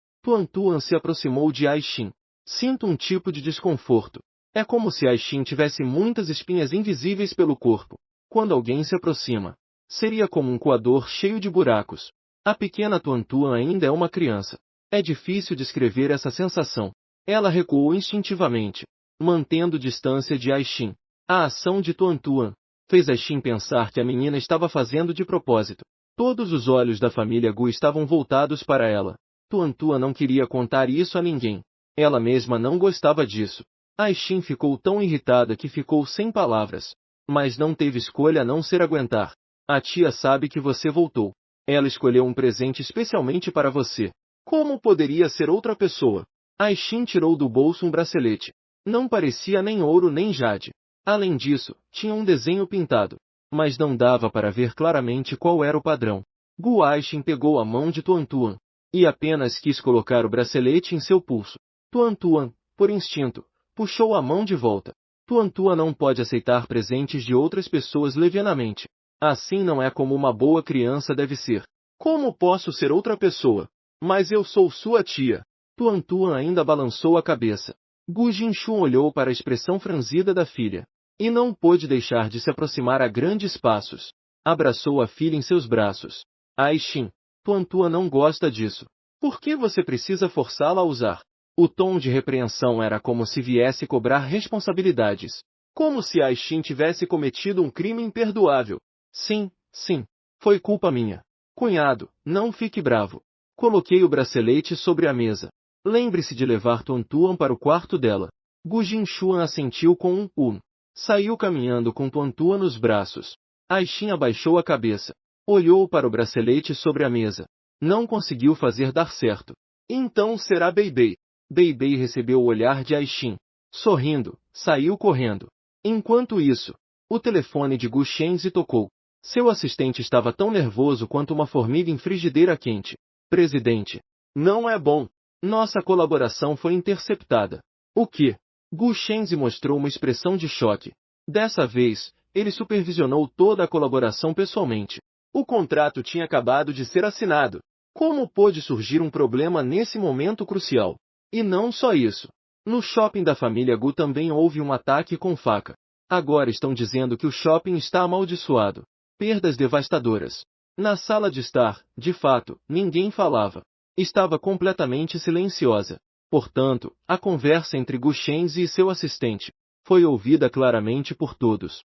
Tuan se aproximou de Aishin. Sinto um tipo de desconforto. É como se Aishin tivesse muitas espinhas invisíveis pelo corpo. Quando alguém se aproxima, seria como um coador cheio de buracos. A pequena Tuantuan ainda é uma criança. É difícil descrever essa sensação. Ela recuou instintivamente, mantendo distância de Aishin. A ação de Tuantuan fez Aishin pensar que a menina estava fazendo de propósito. Todos os olhos da família Gu estavam voltados para ela. Tuantuan não queria contar isso a ninguém. Ela mesma não gostava disso. Aishin ficou tão irritada que ficou sem palavras. Mas não teve escolha a não ser aguentar. A tia sabe que você voltou. Ela escolheu um presente especialmente para você. Como poderia ser outra pessoa? Aishin tirou do bolso um bracelete. Não parecia nem ouro nem jade. Além disso, tinha um desenho pintado. Mas não dava para ver claramente qual era o padrão. Gu Aishin pegou a mão de Tuantuan e apenas quis colocar o bracelete em seu pulso. Tuantuan, por instinto, puxou a mão de volta. Tuantuan não pode aceitar presentes de outras pessoas levianamente. Assim não é como uma boa criança deve ser. Como posso ser outra pessoa? Mas eu sou sua tia. Tuantuan ainda balançou a cabeça. Gu Jinchun olhou para a expressão franzida da filha e não pôde deixar de se aproximar a grandes passos. Abraçou a filha em seus braços. Aishin, Tuantuan não gosta disso. Por que você precisa forçá-la a usar? O tom de repreensão era como se viesse cobrar responsabilidades. Como se Aishin tivesse cometido um crime imperdoável. Sim, sim. Foi culpa minha. Cunhado, não fique bravo. Coloquei o bracelete sobre a mesa. Lembre-se de levar Tuantuan para o quarto dela. Gu Jinchuan assentiu com um. Saiu caminhando com Tuantuan nos braços. Aishin abaixou a cabeça. Olhou para o bracelete sobre a mesa. Não conseguiu fazer dar certo. Então será Beibei. Beibei recebeu o olhar de Aishin. Sorrindo, saiu correndo. Enquanto isso, o telefone de Gu Shenzi tocou. Seu assistente estava tão nervoso quanto uma formiga em frigideira quente. Presidente. Não é bom. Nossa colaboração foi interceptada. O quê? Gu Shenzi mostrou uma expressão de choque. Dessa vez, ele supervisionou toda a colaboração pessoalmente. O contrato tinha acabado de ser assinado. Como pôde surgir um problema nesse momento crucial? E não só isso. No shopping da família Gu também houve um ataque com faca. Agora estão dizendo que o shopping está amaldiçoado. Perdas devastadoras. Na sala de estar, de fato, ninguém falava. Estava completamente silenciosa. Portanto, a conversa entre Gu Shenzi e seu assistente foi ouvida claramente por todos.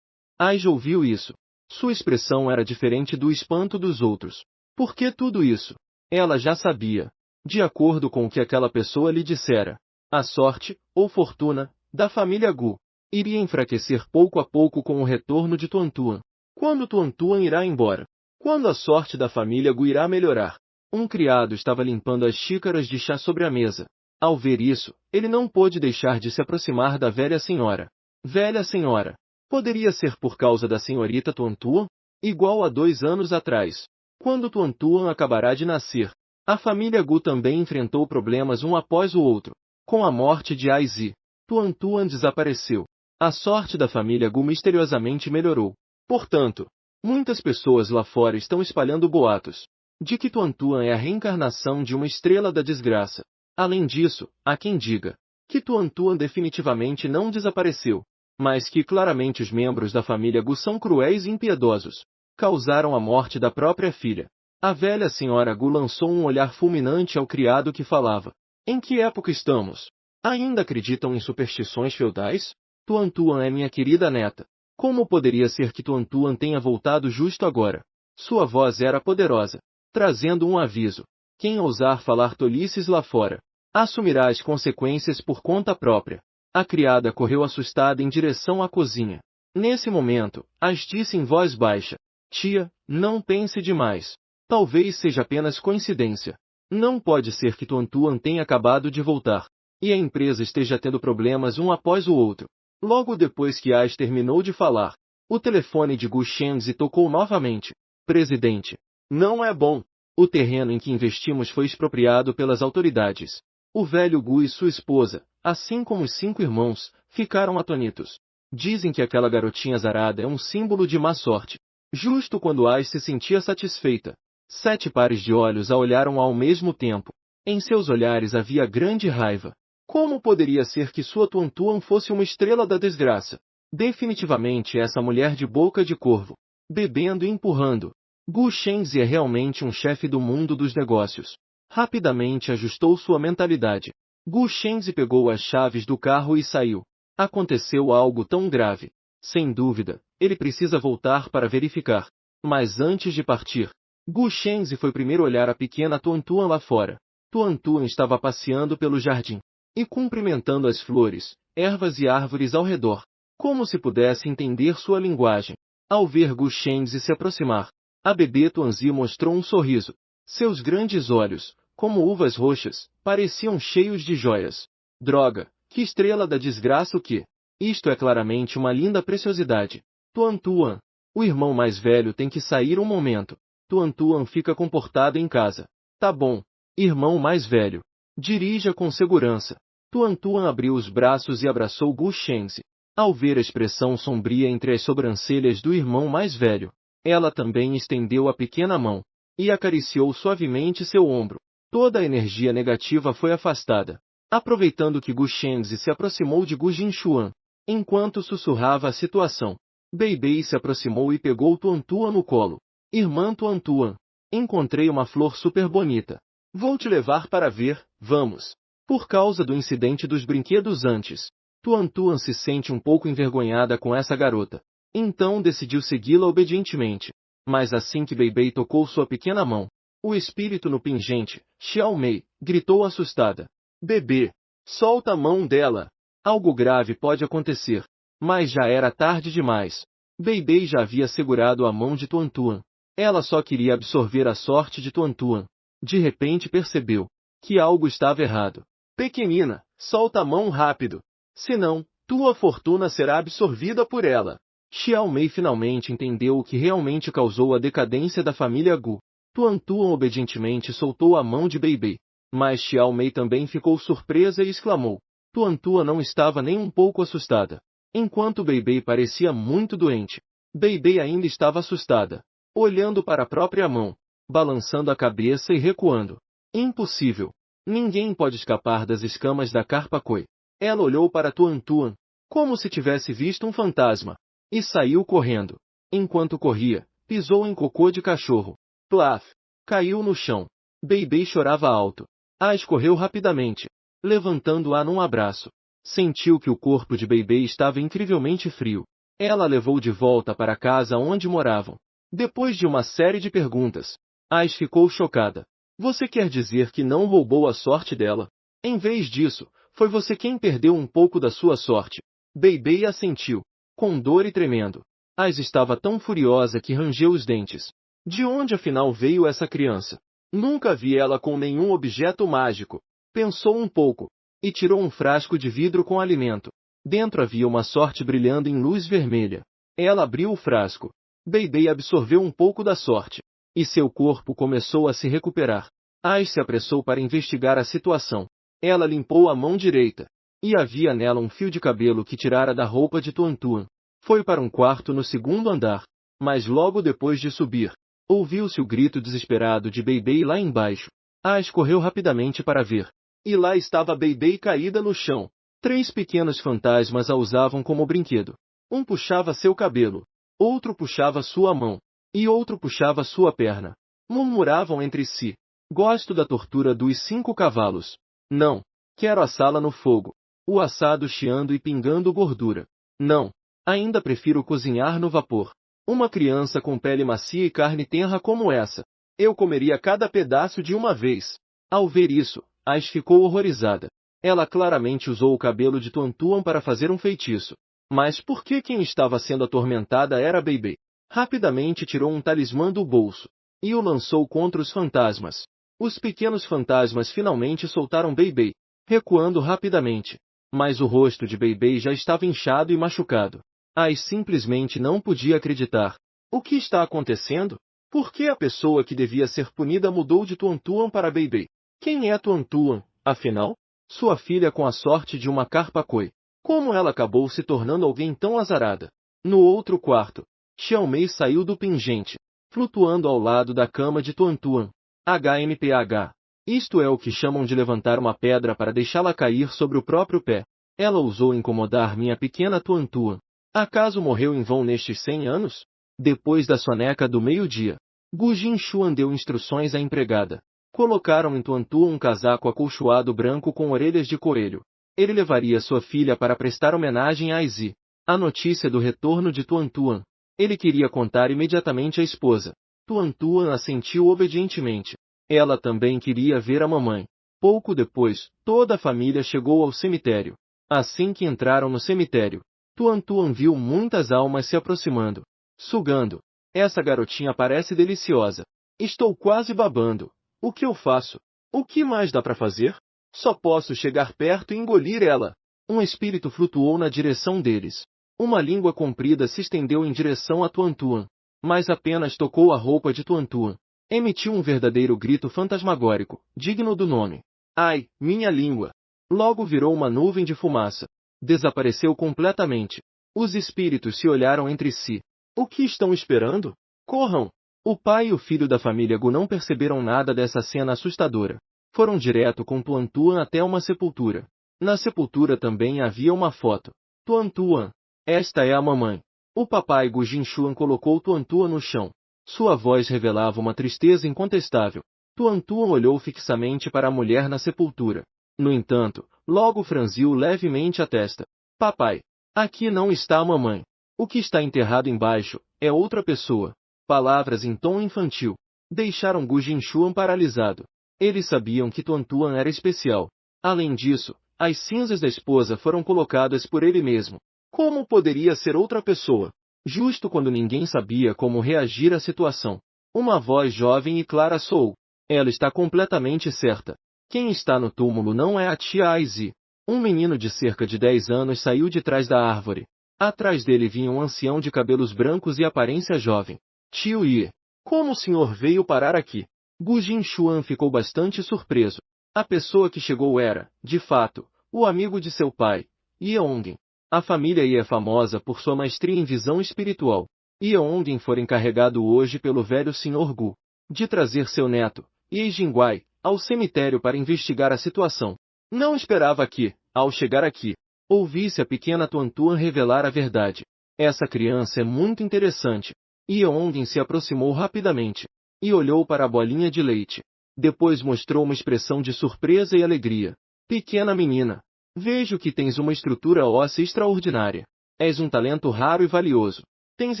Aisha ouviu isso. Sua expressão era diferente do espanto dos outros. Por que tudo isso? Ela já sabia. De acordo com o que aquela pessoa lhe dissera, a sorte, ou fortuna, da família Gu iria enfraquecer pouco a pouco com o retorno de Tuantuan. Quando Tuantuan irá embora? Quando a sorte da família Gu irá melhorar? Um criado estava limpando as xícaras de chá sobre a mesa. Ao ver isso, ele não pôde deixar de se aproximar da velha senhora. Velha senhora. Poderia ser por causa da senhorita Tuantuan? Igual a 2 anos atrás. Quando Tuantuan acabará de nascer, a família Gu também enfrentou problemas um após o outro. Com a morte de Aizi, Tuantuan desapareceu. A sorte da família Gu misteriosamente melhorou. Portanto, muitas pessoas lá fora estão espalhando boatos de que Tuantuan é a reencarnação de uma estrela da desgraça. Além disso, há quem diga que Tuantuan definitivamente não desapareceu, mas que claramente os membros da família Gu são cruéis e impiedosos. Causaram a morte da própria filha. A velha senhora Gu lançou um olhar fulminante ao criado que falava. Em que época estamos? Ainda acreditam em superstições feudais? Tuantuan é minha querida neta. Como poderia ser que Tuantuan tenha voltado justo agora? Sua voz era poderosa, trazendo um aviso. Quem ousar falar tolices lá fora, assumirá as consequências por conta própria. A criada correu assustada em direção à cozinha. Nesse momento, As disse em voz baixa. Tia, não pense demais. Talvez seja apenas coincidência. Não pode ser que Tuantuan tenha acabado de voltar e a empresa esteja tendo problemas um após o outro. Logo depois que As terminou de falar, o telefone de Gu Shenzi tocou novamente. Presidente. Não é bom. O terreno em que investimos foi expropriado pelas autoridades. O velho Gu e sua esposa, assim como os 5 irmãos, ficaram atônitos. Dizem que aquela garotinha zarada é um símbolo de má sorte. Justo quando As se sentia satisfeita, 7 pares de olhos a olharam ao mesmo tempo. Em seus olhares havia grande raiva. Como poderia ser que sua Tuan fosse uma estrela da desgraça? Definitivamente essa mulher de boca de corvo, bebendo e empurrando. Gu Shenzi é realmente um chefe do mundo dos negócios. Rapidamente ajustou sua mentalidade. Gu Shenzi pegou as chaves do carro e saiu. Aconteceu algo tão grave. Sem dúvida, ele precisa voltar para verificar. Mas antes de partir, Gu Shenzi foi primeiro olhar a pequena Tuan lá fora. Tuan estava passeando pelo jardim e cumprimentando as flores, ervas e árvores ao redor, como se pudesse entender sua linguagem. Ao ver Gu Shenzi se aproximar, a bebê Tuanzi mostrou um sorriso. Seus grandes olhos, como uvas roxas, pareciam cheios de joias. Droga, que estrela da desgraça o que? Isto é claramente uma linda preciosidade. Tuan, o irmão mais velho tem que sair um momento. Tuan fica comportado em casa. Tá bom, irmão mais velho. Dirija com segurança. Tuan abriu os braços e abraçou Gu Shenzi. Ao ver a expressão sombria entre as sobrancelhas do irmão mais velho, ela também estendeu a pequena mão e acariciou suavemente seu ombro. Toda a energia negativa foi afastada. Aproveitando que Gu Shenzi se aproximou de Gu Jinshuan, enquanto sussurrava a situação, Beibei se aproximou e pegou Tuan no colo. Irmã Tuan, encontrei uma flor super bonita. Vou te levar para ver, vamos. Por causa do incidente dos brinquedos antes, Tuan se sente um pouco envergonhada com essa garota. Então decidiu segui-la obedientemente. Mas assim que Beibei tocou sua pequena mão, o espírito no pingente, Xiao Mei, gritou assustada. Bebê, solta a mão dela. Algo grave pode acontecer. Mas já era tarde demais. Beibei já havia segurado a mão de Tuan. Ela só queria absorver a sorte de Tuan. De repente percebeu que algo estava errado. Pequenina, solta a mão rápido. Senão, tua fortuna será absorvida por ela. Xiao Mei finalmente entendeu o que realmente causou a decadência da família Gu. Tuan obedientemente soltou a mão de Beibei. Mas Xiao Mei também ficou surpresa e exclamou. Tuan não estava nem um pouco assustada. Enquanto Beibei parecia muito doente, Beibei ainda estava assustada, olhando para a própria mão, balançando a cabeça e recuando. Impossível! Ninguém pode escapar das escamas da carpa koi. Ela olhou para Tuan, como se tivesse visto um fantasma, e saiu correndo. Enquanto corria, pisou em cocô de cachorro. Plaf! Caiu no chão. Beibei chorava alto. Escorreu rapidamente, levantando-a num abraço. Sentiu que o corpo de Beibei estava incrivelmente frio. Ela a levou de volta para a casa onde moravam. Depois de uma série de perguntas, Ais ficou chocada. Você quer dizer que não roubou a sorte dela? Em vez disso, foi você quem perdeu um pouco da sua sorte. Beibei assentiu, com dor e tremendo. Ais estava tão furiosa que rangeu os dentes. De onde afinal veio essa criança? Nunca vi ela com nenhum objeto mágico. Pensou um pouco e tirou um frasco de vidro com alimento. Dentro havia uma sorte brilhando em luz vermelha. Ela abriu o frasco. Beibei absorveu um pouco da sorte, e seu corpo começou a se recuperar. Ais se apressou para investigar a situação. Ela limpou a mão direita, e havia nela um fio de cabelo que tirara da roupa de Tuan. Foi para um quarto no segundo andar, mas logo depois de subir, ouviu-se o grito desesperado de Beibei lá embaixo. Ais correu rapidamente para ver. E lá estava Beibei caída no chão. 3 pequenos fantasmas a usavam como brinquedo. Um puxava seu cabelo, outro puxava sua mão, e outro puxava sua perna. Murmuravam entre si. Gosto da tortura dos 5 cavalos. Não. Quero assá-la no fogo. O assado chiando e pingando gordura. Não. Ainda prefiro cozinhar no vapor. Uma criança com pele macia e carne tenra como essa. Eu comeria cada pedaço de uma vez. Ao ver isso, Ais ficou horrorizada. Ela claramente usou o cabelo de Tuan para fazer um feitiço. Mas por que quem estava sendo atormentada era Beibei? Rapidamente tirou um talismã do bolso e o lançou contra os fantasmas. Os pequenos fantasmas finalmente soltaram Beibei, recuando rapidamente. Mas o rosto de Beibei já estava inchado e machucado. Ais simplesmente não podia acreditar. O que está acontecendo? Por que a pessoa que devia ser punida mudou de Tuan para Beibei? Quem é Tuan, afinal? Sua filha com a sorte de uma carpa koi. Como ela acabou se tornando alguém tão azarada? No outro quarto, Xiao Mei saiu do pingente, flutuando ao lado da cama de Tuan. HMPH. Isto é o que chamam de levantar uma pedra para deixá-la cair sobre o próprio pé. Ela ousou incomodar minha pequena Tuan-Tuan. Acaso morreu em vão nestes 100 anos? Depois da soneca do meio-dia, Gu Jinshuan deu instruções à empregada. Colocaram em Tuan-Tuan um casaco acolchoado branco com orelhas de coelho. Ele levaria sua filha para prestar homenagem a Aizi. A notícia do retorno de Tuan-Tuan. Ele queria contar imediatamente à esposa. Tuan-Tuan assentiu obedientemente. Ela também queria ver a mamãe. Pouco depois, toda a família chegou ao cemitério. Assim que entraram no cemitério, Tuan-Tuan viu muitas almas se aproximando, sugando. Essa garotinha parece deliciosa. Estou quase babando. O que eu faço? O que mais dá para fazer? Só posso chegar perto e engolir ela. Um espírito flutuou na direção deles. Uma língua comprida se estendeu em direção a Tuan-Tuan, mas apenas tocou a roupa de Tuan-Tuan. Emitiu um verdadeiro grito fantasmagórico, digno do nome. Ai, minha língua! Logo virou uma nuvem de fumaça. Desapareceu completamente. Os espíritos se olharam entre si. O que estão esperando? Corram! O pai e o filho da família Gu não perceberam nada dessa cena assustadora. Foram direto com Tuan-Tuan até uma sepultura. Na sepultura também havia uma foto. Tuan-Tuan. Esta é a mamãe. O papai Gu Jinshuan colocou Tuan-Tuan no chão. Sua voz revelava uma tristeza incontestável. Tuan-Tuan olhou fixamente para a mulher na sepultura. No entanto, logo franziu levemente a testa. Papai, aqui não está a mamãe. O que está enterrado embaixo é outra pessoa. Palavras em tom infantil deixaram Gu Jinshuan paralisado. Eles sabiam que Tuan-Tuan era especial. Além disso, as cinzas da esposa foram colocadas por ele mesmo. Como poderia ser outra pessoa? Justo quando ninguém sabia como reagir à situação, uma voz jovem e clara soou. Ela está completamente certa. Quem está no túmulo não é a tia Aizi. Um menino de cerca de 10 anos saiu de trás da árvore. Atrás dele vinha um ancião de cabelos brancos e aparência jovem. Tio Ye, como o senhor veio parar aqui? Gu Jinshuan ficou bastante surpreso. A pessoa que chegou era, de fato, o amigo de seu pai, Yeongin. A família Ye é famosa por sua maestria em visão espiritual. Yeongin foi encarregado hoje pelo velho Sr. Gu de trazer seu neto, Ye Jingwei, ao cemitério para investigar a situação. Não esperava que, ao chegar aqui, ouvisse a pequena Tuan-Tuan revelar a verdade. Essa criança é muito interessante. Yeongin se aproximou rapidamente e olhou para a bolinha de leite. Depois mostrou uma expressão de surpresa e alegria. Pequena menina, vejo que tens uma estrutura óssea extraordinária. És um talento raro e valioso. Tens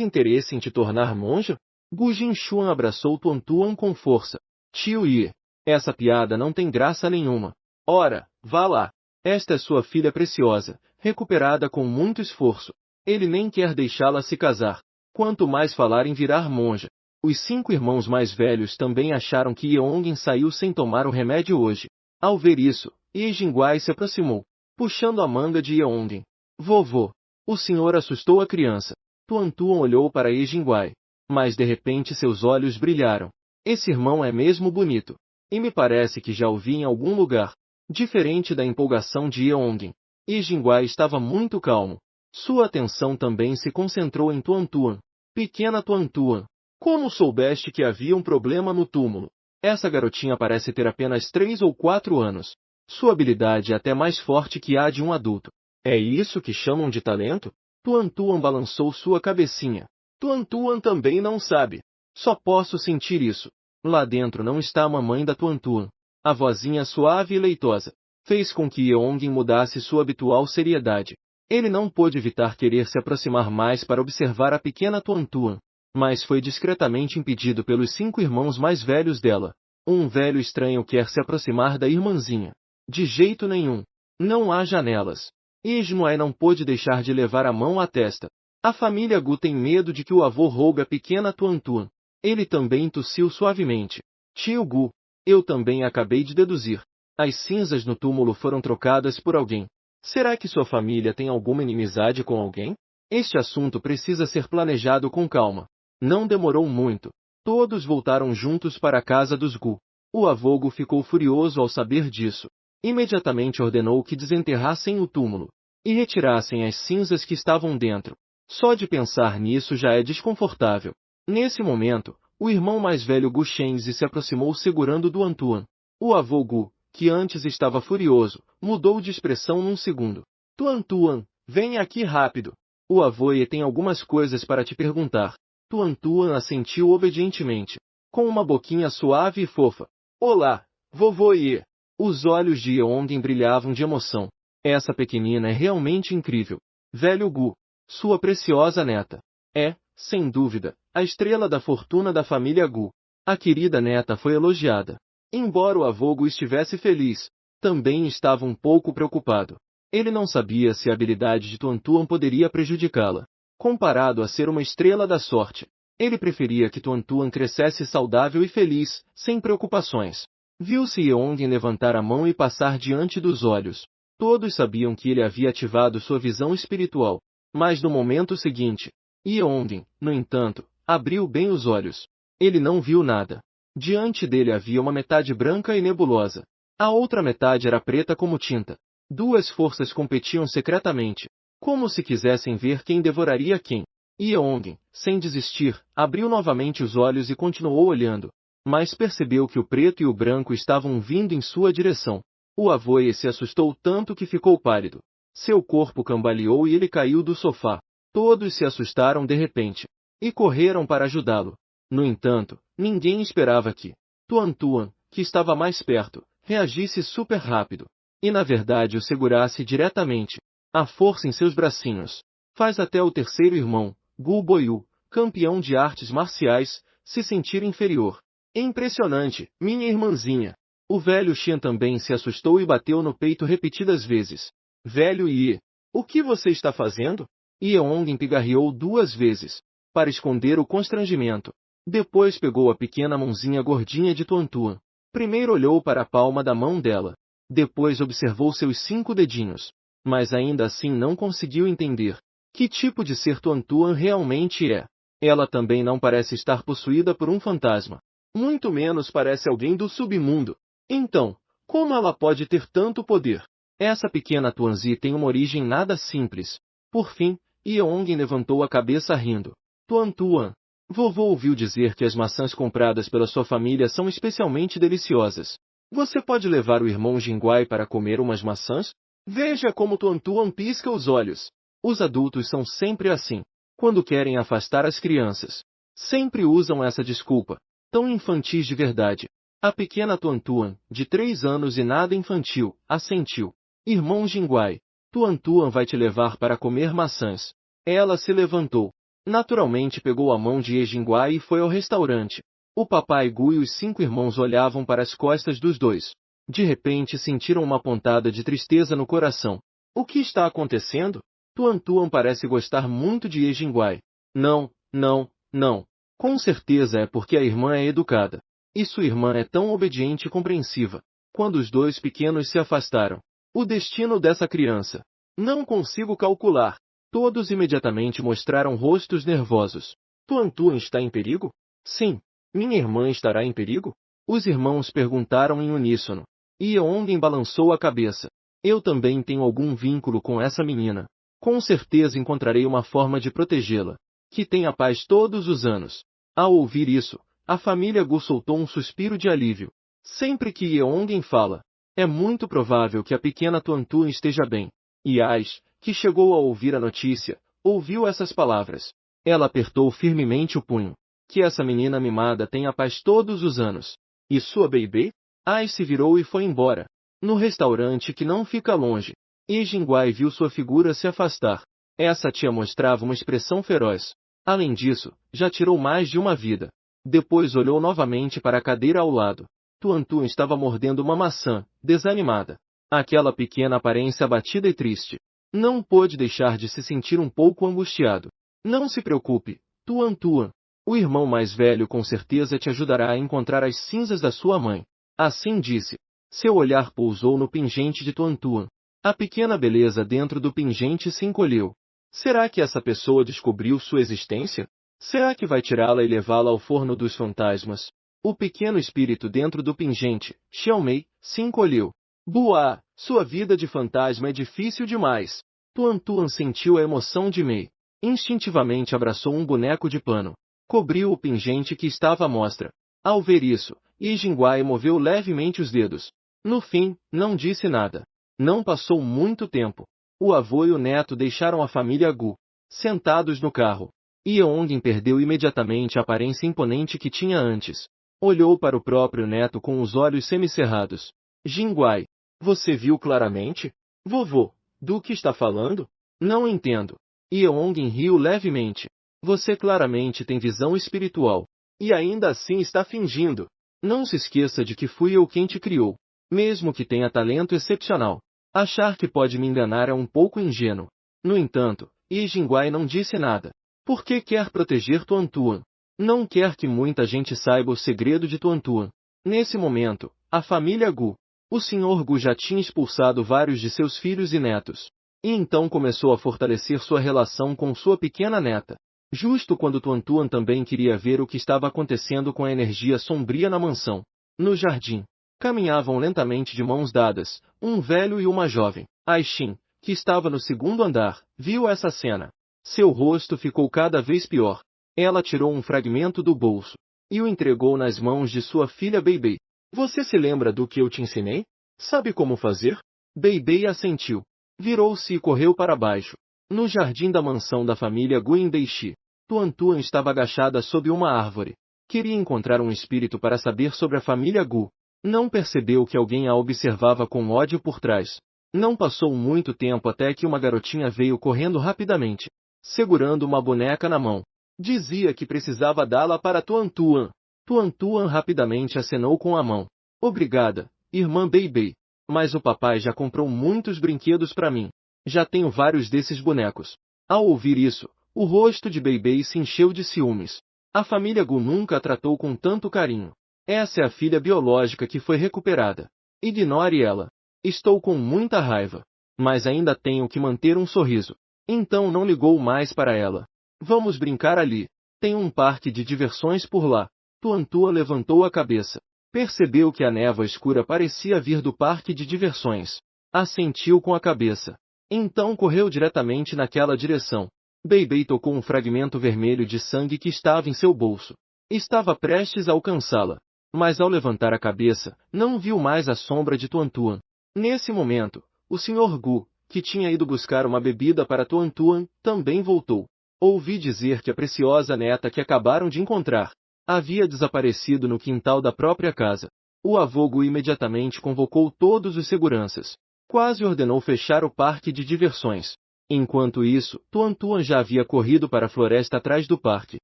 interesse em te tornar monja? Gu Jinshuan abraçou Tuan-Tuan com força. Tio Ye, essa piada não tem graça nenhuma. Ora, vá lá. Esta é sua filha preciosa, recuperada com muito esforço. Ele nem quer deixá-la se casar. Quanto mais falar em virar monja. Os 5 irmãos mais velhos também acharam que Yeongin saiu sem tomar o remédio hoje. Ao ver isso, Ye Jingwei se aproximou, puxando a manga de Yeongin. Vovô, o senhor assustou a criança. Tuan-Tuan olhou para Ye Jingwei, mas de repente seus olhos brilharam. Esse irmão é mesmo bonito. E me parece que já o vi em algum lugar. Diferente da empolgação de Yeongin, Ye Jingwei estava muito calmo. Sua atenção também se concentrou em Tuan-Tuan. Pequena Tuan-Tuan, como soubeste que havia um problema no túmulo? Essa garotinha parece ter apenas 3 ou 4 anos. Sua habilidade é até mais forte que a de um adulto. É isso que chamam de talento? Tuan-Tuan balançou sua cabecinha. Tuan-Tuan também não sabe. Só posso sentir isso. Lá dentro não está a mamãe da Tuan-Tuan. A vozinha suave e leitosa fez com que Yeongin mudasse sua habitual seriedade. Ele não pôde evitar querer se aproximar mais para observar a pequena Tuan-Tuan, mas foi discretamente impedido pelos 5 irmãos mais velhos dela. Um velho estranho quer se aproximar da irmãzinha. De jeito nenhum. Não há janelas. Ismoé não pôde deixar de levar a mão à testa. A família Gu tem medo de que o avô roube a pequena Tuan-Tuan. Ele também tossiu suavemente. Tio Gu, eu também acabei de deduzir. As cinzas no túmulo foram trocadas por alguém. Será que sua família tem alguma inimizade com alguém? Este assunto precisa ser planejado com calma. Não demorou muito. Todos voltaram juntos para a casa dos Gu. O avô Gu ficou furioso ao saber disso. Imediatamente ordenou que desenterrassem o túmulo e retirassem as cinzas que estavam dentro. Só de pensar nisso já é desconfortável. Nesse momento, o irmão mais velho Gu Shenzi se aproximou segurando Tuan-Tuan. O avô Gu, que antes estava furioso, mudou de expressão num segundo. Tuan Tuan, venha aqui rápido. O avô Ye tem algumas coisas para te perguntar. Tuan Tuan assentiu obedientemente, com uma boquinha suave e fofa. Olá, vovô Ye. Os olhos de Yeongin brilhavam de emoção. Essa pequenina é realmente incrível. Velho Gu, sua preciosa neta. É, sem dúvida, a estrela da fortuna da família Gu. A querida neta foi elogiada. Embora o avô Gu estivesse feliz, também estava um pouco preocupado. Ele não sabia se a habilidade de Tuan Tuan poderia prejudicá-la. Comparado a ser uma estrela da sorte, ele preferia que Tuan Tuan crescesse saudável e feliz, sem preocupações. Viu-se Yeongin levantar a mão e passar diante dos olhos. Todos sabiam que ele havia ativado sua visão espiritual. Mas no momento seguinte, Yeongin, no entanto, abriu bem os olhos. Ele não viu nada. Diante dele havia uma metade branca e nebulosa. A outra metade era preta como tinta. Duas forças competiam secretamente, como se quisessem ver quem devoraria quem. Yeongin, sem desistir, abriu novamente os olhos e continuou olhando. Mas percebeu que o preto e o branco estavam vindo em sua direção. O avô Ye se assustou tanto que ficou pálido. Seu corpo cambaleou e ele caiu do sofá. Todos se assustaram de repente e correram para ajudá-lo. No entanto, ninguém esperava que Tuan Tuan, que estava mais perto, reagisse super rápido. E na verdade o segurasse diretamente. A força em seus bracinhos faz até o terceiro irmão, Gu Boyu, campeão de artes marciais, se sentir inferior. Impressionante, minha irmãzinha. O velho Xian também se assustou e bateu no peito repetidas vezes. Velho Ye, o que você está fazendo? Yeongin pigarreou 2 vezes, para esconder o constrangimento. Depois pegou a pequena mãozinha gordinha de Tuan Tuan. Primeiro olhou para a palma da mão dela. Depois observou seus 5 dedinhos. Mas ainda assim não conseguiu entender que tipo de ser Tuan Tuan realmente é. Ela também não parece estar possuída por um fantasma. Muito menos parece alguém do submundo. Então, como ela pode ter tanto poder? Essa pequena Tuanzi tem uma origem nada simples. Por fim, Yeongin levantou a cabeça rindo. Tuan Tuan, vovô ouviu dizer que as maçãs compradas pela sua família são especialmente deliciosas. Você pode levar o irmão Jingguai para comer umas maçãs? Veja como Tuan Tuan pisca os olhos. Os adultos são sempre assim. Quando querem afastar as crianças, sempre usam essa desculpa. Tão infantis de verdade. A pequena Tuan Tuan, de 3 anos e nada infantil, assentiu. Irmão Jingguai, Tuan Tuan vai te levar para comer maçãs. Ela se levantou. Naturalmente pegou a mão de Ye Jingguai e foi ao restaurante. O papai Gu e os 5 irmãos olhavam para as costas dos dois. De repente sentiram uma pontada de tristeza no coração. O que está acontecendo? Tuan Tuan parece gostar muito de Ye Jingguai. Não, não, não. Com certeza é porque a irmã é educada. E sua irmã é tão obediente e compreensiva. Quando os 2 pequenos se afastaram. O destino dessa criança. Não consigo calcular. Todos imediatamente mostraram rostos nervosos. Tuan Tuan está em perigo? Sim. Minha irmã estará em perigo? Os irmãos perguntaram em uníssono. Yeongin balançou a cabeça. Eu também tenho algum vínculo com essa menina. Com certeza encontrarei uma forma de protegê-la. Que tenha paz todos os anos. Ao ouvir isso, a família Gu soltou um suspiro de alívio. Sempre que Yeongin fala, é muito provável que a pequena Tuan Tuan esteja bem. E Ais, que chegou a ouvir a notícia, ouviu essas palavras. Ela apertou firmemente o punho. Que essa menina mimada tenha paz todos os anos. E sua baby? Ais se virou e foi embora. No restaurante que não fica longe, Ye Jingguai viu sua figura se afastar. Essa tia mostrava uma expressão feroz. Além disso, já tirou mais de uma vida. Depois olhou novamente para a cadeira ao lado. Tuan Tuan estava mordendo uma maçã, desanimada. Aquela pequena aparência abatida e triste. Não pôde deixar de se sentir um pouco angustiado. Não se preocupe, Tuan Tuan. O irmão mais velho com certeza te ajudará a encontrar as cinzas da sua mãe. Assim disse. Seu olhar pousou no pingente de Tuan Tuan. A pequena beleza dentro do pingente se encolheu. Será que essa pessoa descobriu sua existência? Será que vai tirá-la e levá-la ao forno dos fantasmas? O pequeno espírito dentro do pingente, Xiaomei, se encolheu. Buá, sua vida de fantasma é difícil demais. Tuan Tuan sentiu a emoção de Mei. Instintivamente abraçou um boneco de pano. Cobriu o pingente que estava à mostra. Ao ver isso, E Jinguai moveu levemente os dedos. No fim, não disse nada. Não passou muito tempo. O avô e o neto deixaram a família Gu, sentados no carro. Yeongin perdeu imediatamente a aparência imponente que tinha antes. Olhou para o próprio neto com os olhos semicerrados. Jinguai, você viu claramente? Vovô, do que está falando? Não entendo. Yeongin riu levemente. Você claramente tem visão espiritual. E ainda assim está fingindo. Não se esqueça de que fui eu quem te criou. Mesmo que tenha talento excepcional. Achar que pode me enganar é um pouco ingênuo. No entanto, Jinguai não disse nada. Por que quer proteger Tuantuan? Não quer que muita gente saiba o segredo de Tuantuan. Nesse momento, a família Gu, o Sr. Gu já tinha expulsado vários de seus filhos e netos. E então começou a fortalecer sua relação com sua pequena neta. Justo quando Tuantuan também queria ver o que estava acontecendo com a energia sombria na mansão. No jardim, caminhavam lentamente de mãos dadas, um velho e uma jovem. Aishin, que estava no segundo andar, viu essa cena. Seu rosto ficou cada vez pior. Ela tirou um fragmento do bolso e o entregou nas mãos de sua filha Beibei. Você se lembra do que eu te ensinei? Sabe como fazer? Beibei assentiu. Virou-se e correu para baixo. No jardim da mansão da família Guindeishi, Tuantuan estava agachada sob uma árvore. Queria encontrar um espírito para saber sobre a família Gu. Não percebeu que alguém a observava com ódio por trás. Não passou muito tempo até que uma garotinha veio correndo rapidamente, segurando uma boneca na mão. Dizia que precisava dá-la para Tuantuan. Tuantuan rapidamente acenou com a mão. Obrigada, irmã Beibei. Mas o papai já comprou muitos brinquedos para mim. Já tenho vários desses bonecos. Ao ouvir isso, o rosto de Beibei se encheu de ciúmes. A família Gu nunca a tratou com tanto carinho. Essa é a filha biológica que foi recuperada. Ignore ela. Estou com muita raiva. Mas ainda tenho que manter um sorriso. Então não ligou mais para ela. Vamos brincar ali. Tem um parque de diversões por lá. Tuantua levantou a cabeça. Percebeu que a névoa escura parecia vir do parque de diversões. Assentiu com a cabeça. Então correu diretamente naquela direção. Beibei tocou um fragmento vermelho de sangue que estava em seu bolso. Estava prestes a alcançá-la. Mas ao levantar a cabeça, não viu mais a sombra de Tuantuan. Nesse momento, o Sr. Gu, que tinha ido buscar uma bebida para Tuantuan, também voltou. Ouvi dizer que a preciosa neta que acabaram de encontrar havia desaparecido no quintal da própria casa. O avô Gu imediatamente convocou todos os seguranças. Quase ordenou fechar o parque de diversões. Enquanto isso, Tuantuan já havia corrido para a floresta atrás do parque.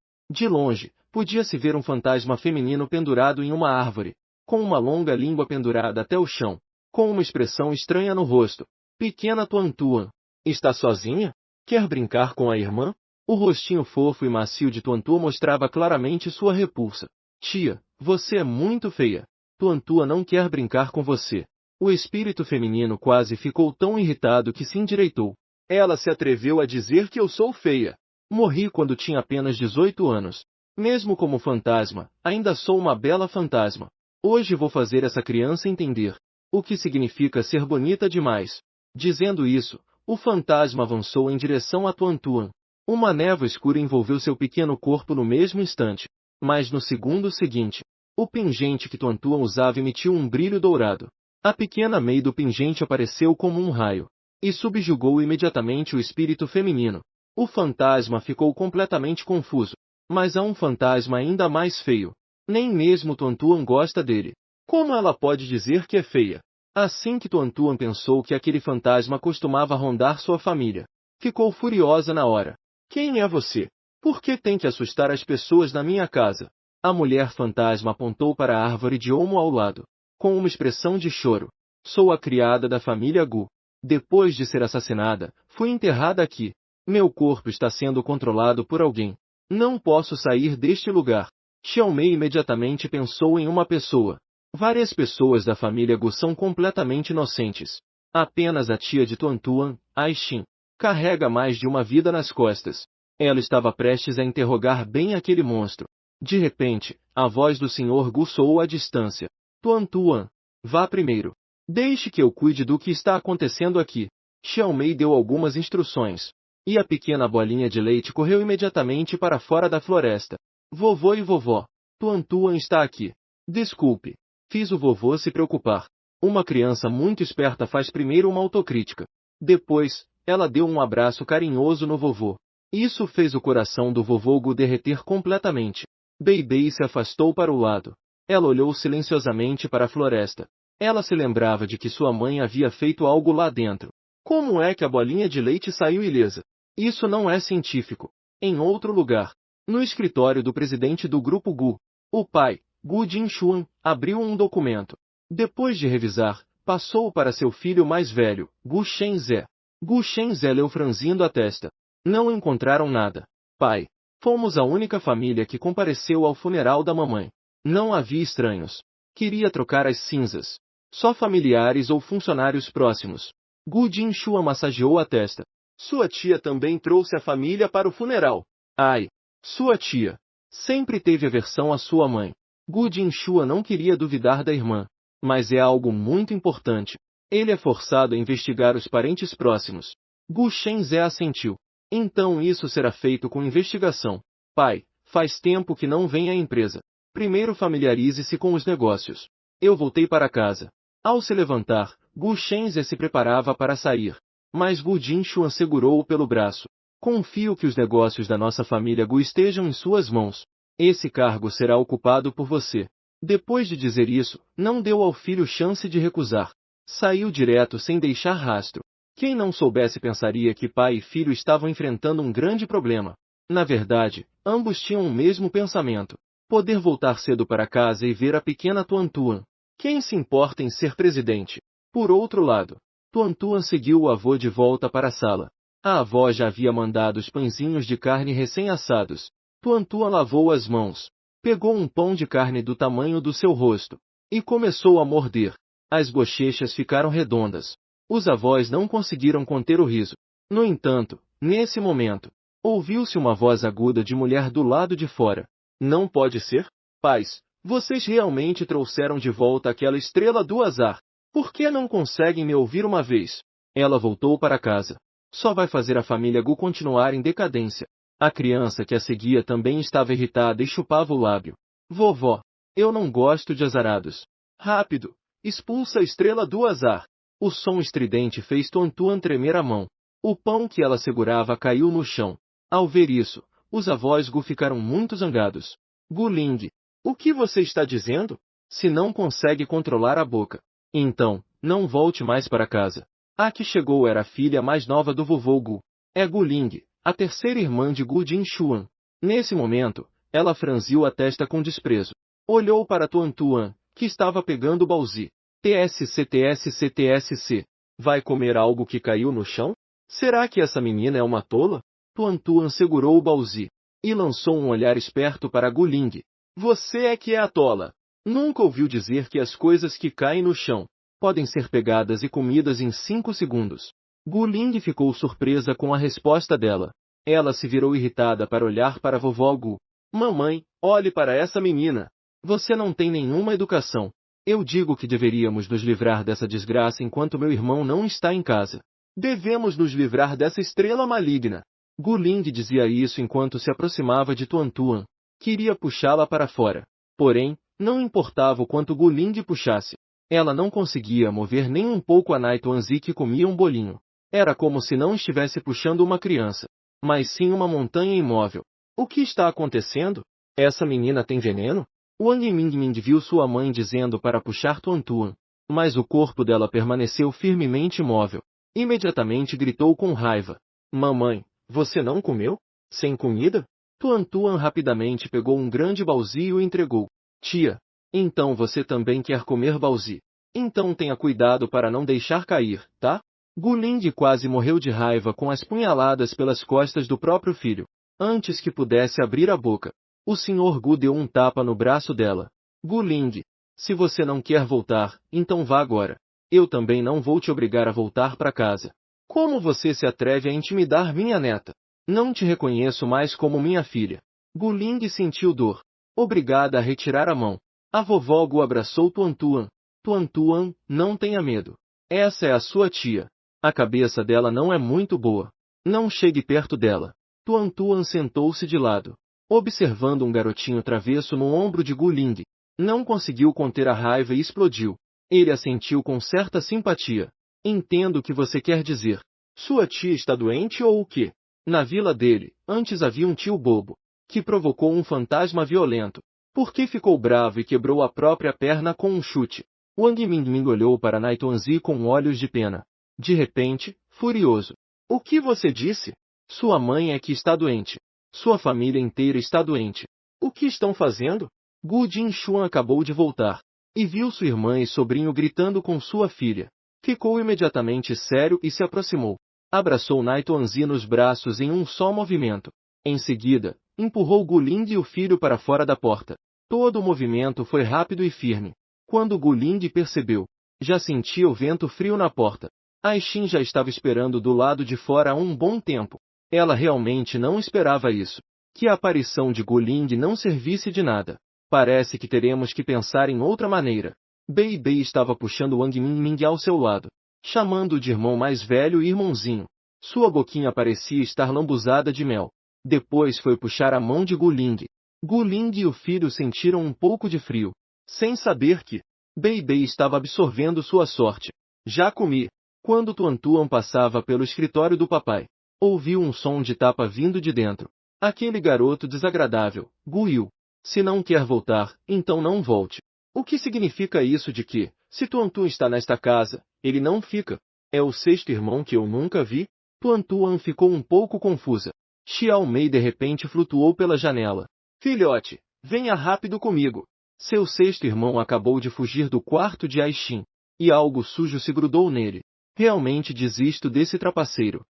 De longe, podia-se ver um fantasma feminino pendurado em uma árvore, com uma longa língua pendurada até o chão, com uma expressão estranha no rosto. Pequena Tuantuan, está sozinha? Quer brincar com a irmã? O rostinho fofo e macio de Tuantua mostrava claramente sua repulsa. Tia, você é muito feia. Tuantua não quer brincar com você. O espírito feminino quase ficou tão irritado que se endireitou. Ela se atreveu a dizer que eu sou feia. Morri quando tinha apenas 18 anos. Mesmo como fantasma, ainda sou uma bela fantasma. Hoje vou fazer essa criança entender o que significa ser bonita demais. Dizendo isso, o fantasma avançou em direção a Tuantuan. Uma névoa escura envolveu seu pequeno corpo no mesmo instante. Mas no segundo seguinte, o pingente que Tuantuan usava emitiu um brilho dourado. A pequena Mei do pingente apareceu como um raio e subjugou imediatamente o espírito feminino. O fantasma ficou completamente confuso. Mas há um fantasma ainda mais feio. Nem mesmo Tuantuan gosta dele. Como ela pode dizer que é feia? Assim que Tuantuan pensou que aquele fantasma costumava rondar sua família, ficou furiosa na hora. Quem é você? Por que tem que assustar as pessoas na minha casa? A mulher fantasma apontou para a árvore de olmo ao lado, com uma expressão de choro. Sou a criada da família Gu. Depois de ser assassinada, fui enterrada aqui. Meu corpo está sendo controlado por alguém. Não posso sair deste lugar. Xiaomei imediatamente pensou em uma pessoa. Várias pessoas da família Gu são completamente inocentes. Apenas a tia de Tuantuan, Aishin, carrega mais de uma vida nas costas. Ela estava prestes a interrogar bem aquele monstro. De repente, a voz do Sr. Gu soou à distância. Tuantuan, vá primeiro. Deixe que eu cuide do que está acontecendo aqui. Xiaomei deu algumas instruções. E a pequena bolinha de leite correu imediatamente para fora da floresta. Vovô e vovó, Tuantuan está aqui. Desculpe. Fiz o vovô se preocupar. Uma criança muito esperta faz primeiro uma autocrítica. Depois, ela deu um abraço carinhoso no vovô. Isso fez o coração do vovô Gu derreter completamente. Beibei se afastou para o lado. Ela olhou silenciosamente para a floresta. Ela se lembrava de que sua mãe havia feito algo lá dentro. Como é que a bolinha de leite saiu ilesa? Isso não é científico. Em outro lugar, no escritório do presidente do grupo Gu, o pai, Gu Jinshuan, abriu um documento. Depois de revisar, passou para seu filho mais velho, Gu Shenzhe. Gu Shenzhe leu franzindo a testa. Não encontraram nada. Pai, fomos a única família que compareceu ao funeral da mamãe. Não havia estranhos. Queria trocar as cinzas. Só familiares ou funcionários próximos. Gu Jinshuan massageou a testa. Sua tia também trouxe a família para o funeral. Ai, sua tia. Sempre teve aversão à sua mãe. Gu Jinshuan não queria duvidar da irmã. Mas é algo muito importante. Ele é forçado a investigar os parentes próximos. Gu Shenzhe assentiu. Então isso será feito com investigação. Pai, faz tempo que não vem à empresa. Primeiro familiarize-se com os negócios. Eu voltei para casa. Ao se levantar, Gu Shenzhe se preparava para sair. Mas Gu Jinshuan segurou-o pelo braço. Confio que os negócios da nossa família Gu estejam em suas mãos. Esse cargo será ocupado por você. Depois de dizer isso, não deu ao filho chance de recusar. Saiu direto sem deixar rastro. Quem não soubesse pensaria que pai e filho estavam enfrentando um grande problema. Na verdade, ambos tinham o mesmo pensamento. Poder voltar cedo para casa e ver a pequena Tuan Tuan. Quem se importa em ser presidente? Por outro lado, Tuan Tuan seguiu o avô de volta para a sala. A avó já havia mandado os pãezinhos de carne recém-assados. Tuan Tuan lavou as mãos. Pegou um pão de carne do tamanho do seu rosto. E começou a morder. As bochechas ficaram redondas. Os avós não conseguiram conter o riso. No entanto, nesse momento, ouviu-se uma voz aguda de mulher do lado de fora. Não pode ser? Pais, vocês realmente trouxeram de volta aquela estrela do azar. Por que não conseguem me ouvir uma vez? Ela voltou para casa. Só vai fazer a família Gu continuar em decadência. A criança que a seguia também estava irritada e chupava o lábio. Vovó, eu não gosto de azarados. Rápido, expulsa a estrela do azar. O som estridente fez Tuan Tuan tremer a mão. O pão que ela segurava caiu no chão. Ao ver isso, os avós Gu ficaram muito zangados. Gu Ling, o que você está dizendo? Se não consegue controlar a boca, então, não volte mais para casa. A que chegou era a filha mais nova do vovô Gu. É Gu Ling, a terceira irmã de Gu Jinshuan. Nesse momento, ela franziu a testa com desprezo. Olhou para Tuan Tuan, que estava pegando o Baozi. TSC. Vai comer algo que caiu no chão? Será que essa menina é uma tola? Tuan Tuan segurou o Baozi e lançou um olhar esperto para Gu Ling. Você é que é a tola. Nunca ouviu dizer que as coisas que caem no chão podem ser pegadas e comidas em 5 segundos. Gu Ling ficou surpresa com a resposta dela. Ela se virou irritada para olhar para a vovó Gu. Mamãe, olhe para essa menina. Você não tem nenhuma educação. Eu digo que deveríamos nos livrar dessa desgraça enquanto meu irmão não está em casa. Devemos nos livrar dessa estrela maligna. Gu Ling dizia isso enquanto se aproximava de Tuan Tuan. Queria puxá-la para fora. Porém, não importava o quanto Gu Ling puxasse. Ela não conseguia mover nem um pouco a Nai Tuanzi que comia um bolinho. Era como se não estivesse puxando uma criança, mas sim uma montanha imóvel. O que está acontecendo? Essa menina tem veneno? Wang Mingming viu sua mãe dizendo para puxar Tuan Tuan, mas o corpo dela permaneceu firmemente imóvel. Imediatamente gritou com raiva. Mamãe, você não comeu? Sem comida? Tuan Tuan rapidamente pegou um grande Baozi e o entregou. Tia, então você também quer comer Baozi? Então tenha cuidado para não deixar cair, tá? Gu Ling quase morreu de raiva com as punhaladas pelas costas do próprio filho. Antes que pudesse abrir a boca, o Sr. Gu deu um tapa no braço dela. Gu Ling, se você não quer voltar, então vá agora. Eu também não vou te obrigar a voltar para casa. Como você se atreve a intimidar minha neta? Não te reconheço mais como minha filha. Gu Ling sentiu dor. Obrigada a retirar a mão. A vovó Gu abraçou Tuan Tuan. Tuan Tuan, não tenha medo. Essa é a sua tia. A cabeça dela não é muito boa. Não chegue perto dela. Tuan Tuan sentou-se de lado, observando um garotinho travesso no ombro de Gu Ling. Não conseguiu conter a raiva e explodiu. Ele assentiu com certa simpatia. Entendo o que você quer dizer. Sua tia está doente ou o quê? Na vila dele, antes havia um tio bobo, que provocou um fantasma violento, porque ficou bravo e quebrou a própria perna com um chute. Wang Mingming olhou para Naituanzi com olhos de pena. De repente, furioso. O que você disse? Sua mãe é que está doente. Sua família inteira está doente. O que estão fazendo? Gu Jinshuan acabou de voltar, e viu sua irmã e sobrinho gritando com sua filha. Ficou imediatamente sério e se aproximou. Abraçou Naituanzi nos braços em um só movimento. Em seguida, empurrou Guling e o filho para fora da porta. Todo o movimento foi rápido e firme. Quando Guling percebeu, já sentia o vento frio na porta. Aishin já estava esperando do lado de fora há um bom tempo. Ela realmente não esperava isso. Que a aparição de Guling não servisse de nada. Parece que teremos que pensar em outra maneira. Bei Bei estava puxando Wang Mingming ao seu lado, chamando-o de irmão mais velho e irmãozinho. Sua boquinha parecia estar lambuzada de mel. Depois foi puxar a mão de Guling. Guling e o filho sentiram um pouco de frio, sem saber que Bei Bei estava absorvendo sua sorte. Já comi. Quando Tuan Tuan passava pelo escritório do papai, ouviu um som de tapa vindo de dentro. Aquele garoto desagradável, Gu Yu. Se não quer voltar, então não volte. O que significa isso de que, se Tuan Tuan está nesta casa, ele não fica? É o sexto irmão que eu nunca vi? Tuan Tuan ficou um pouco confusa. Xiao Mei de repente flutuou pela janela. Filhote, venha rápido comigo. Seu sexto irmão acabou de fugir do quarto de Aishin, e algo sujo se grudou nele. Realmente desisto desse trapaceiro.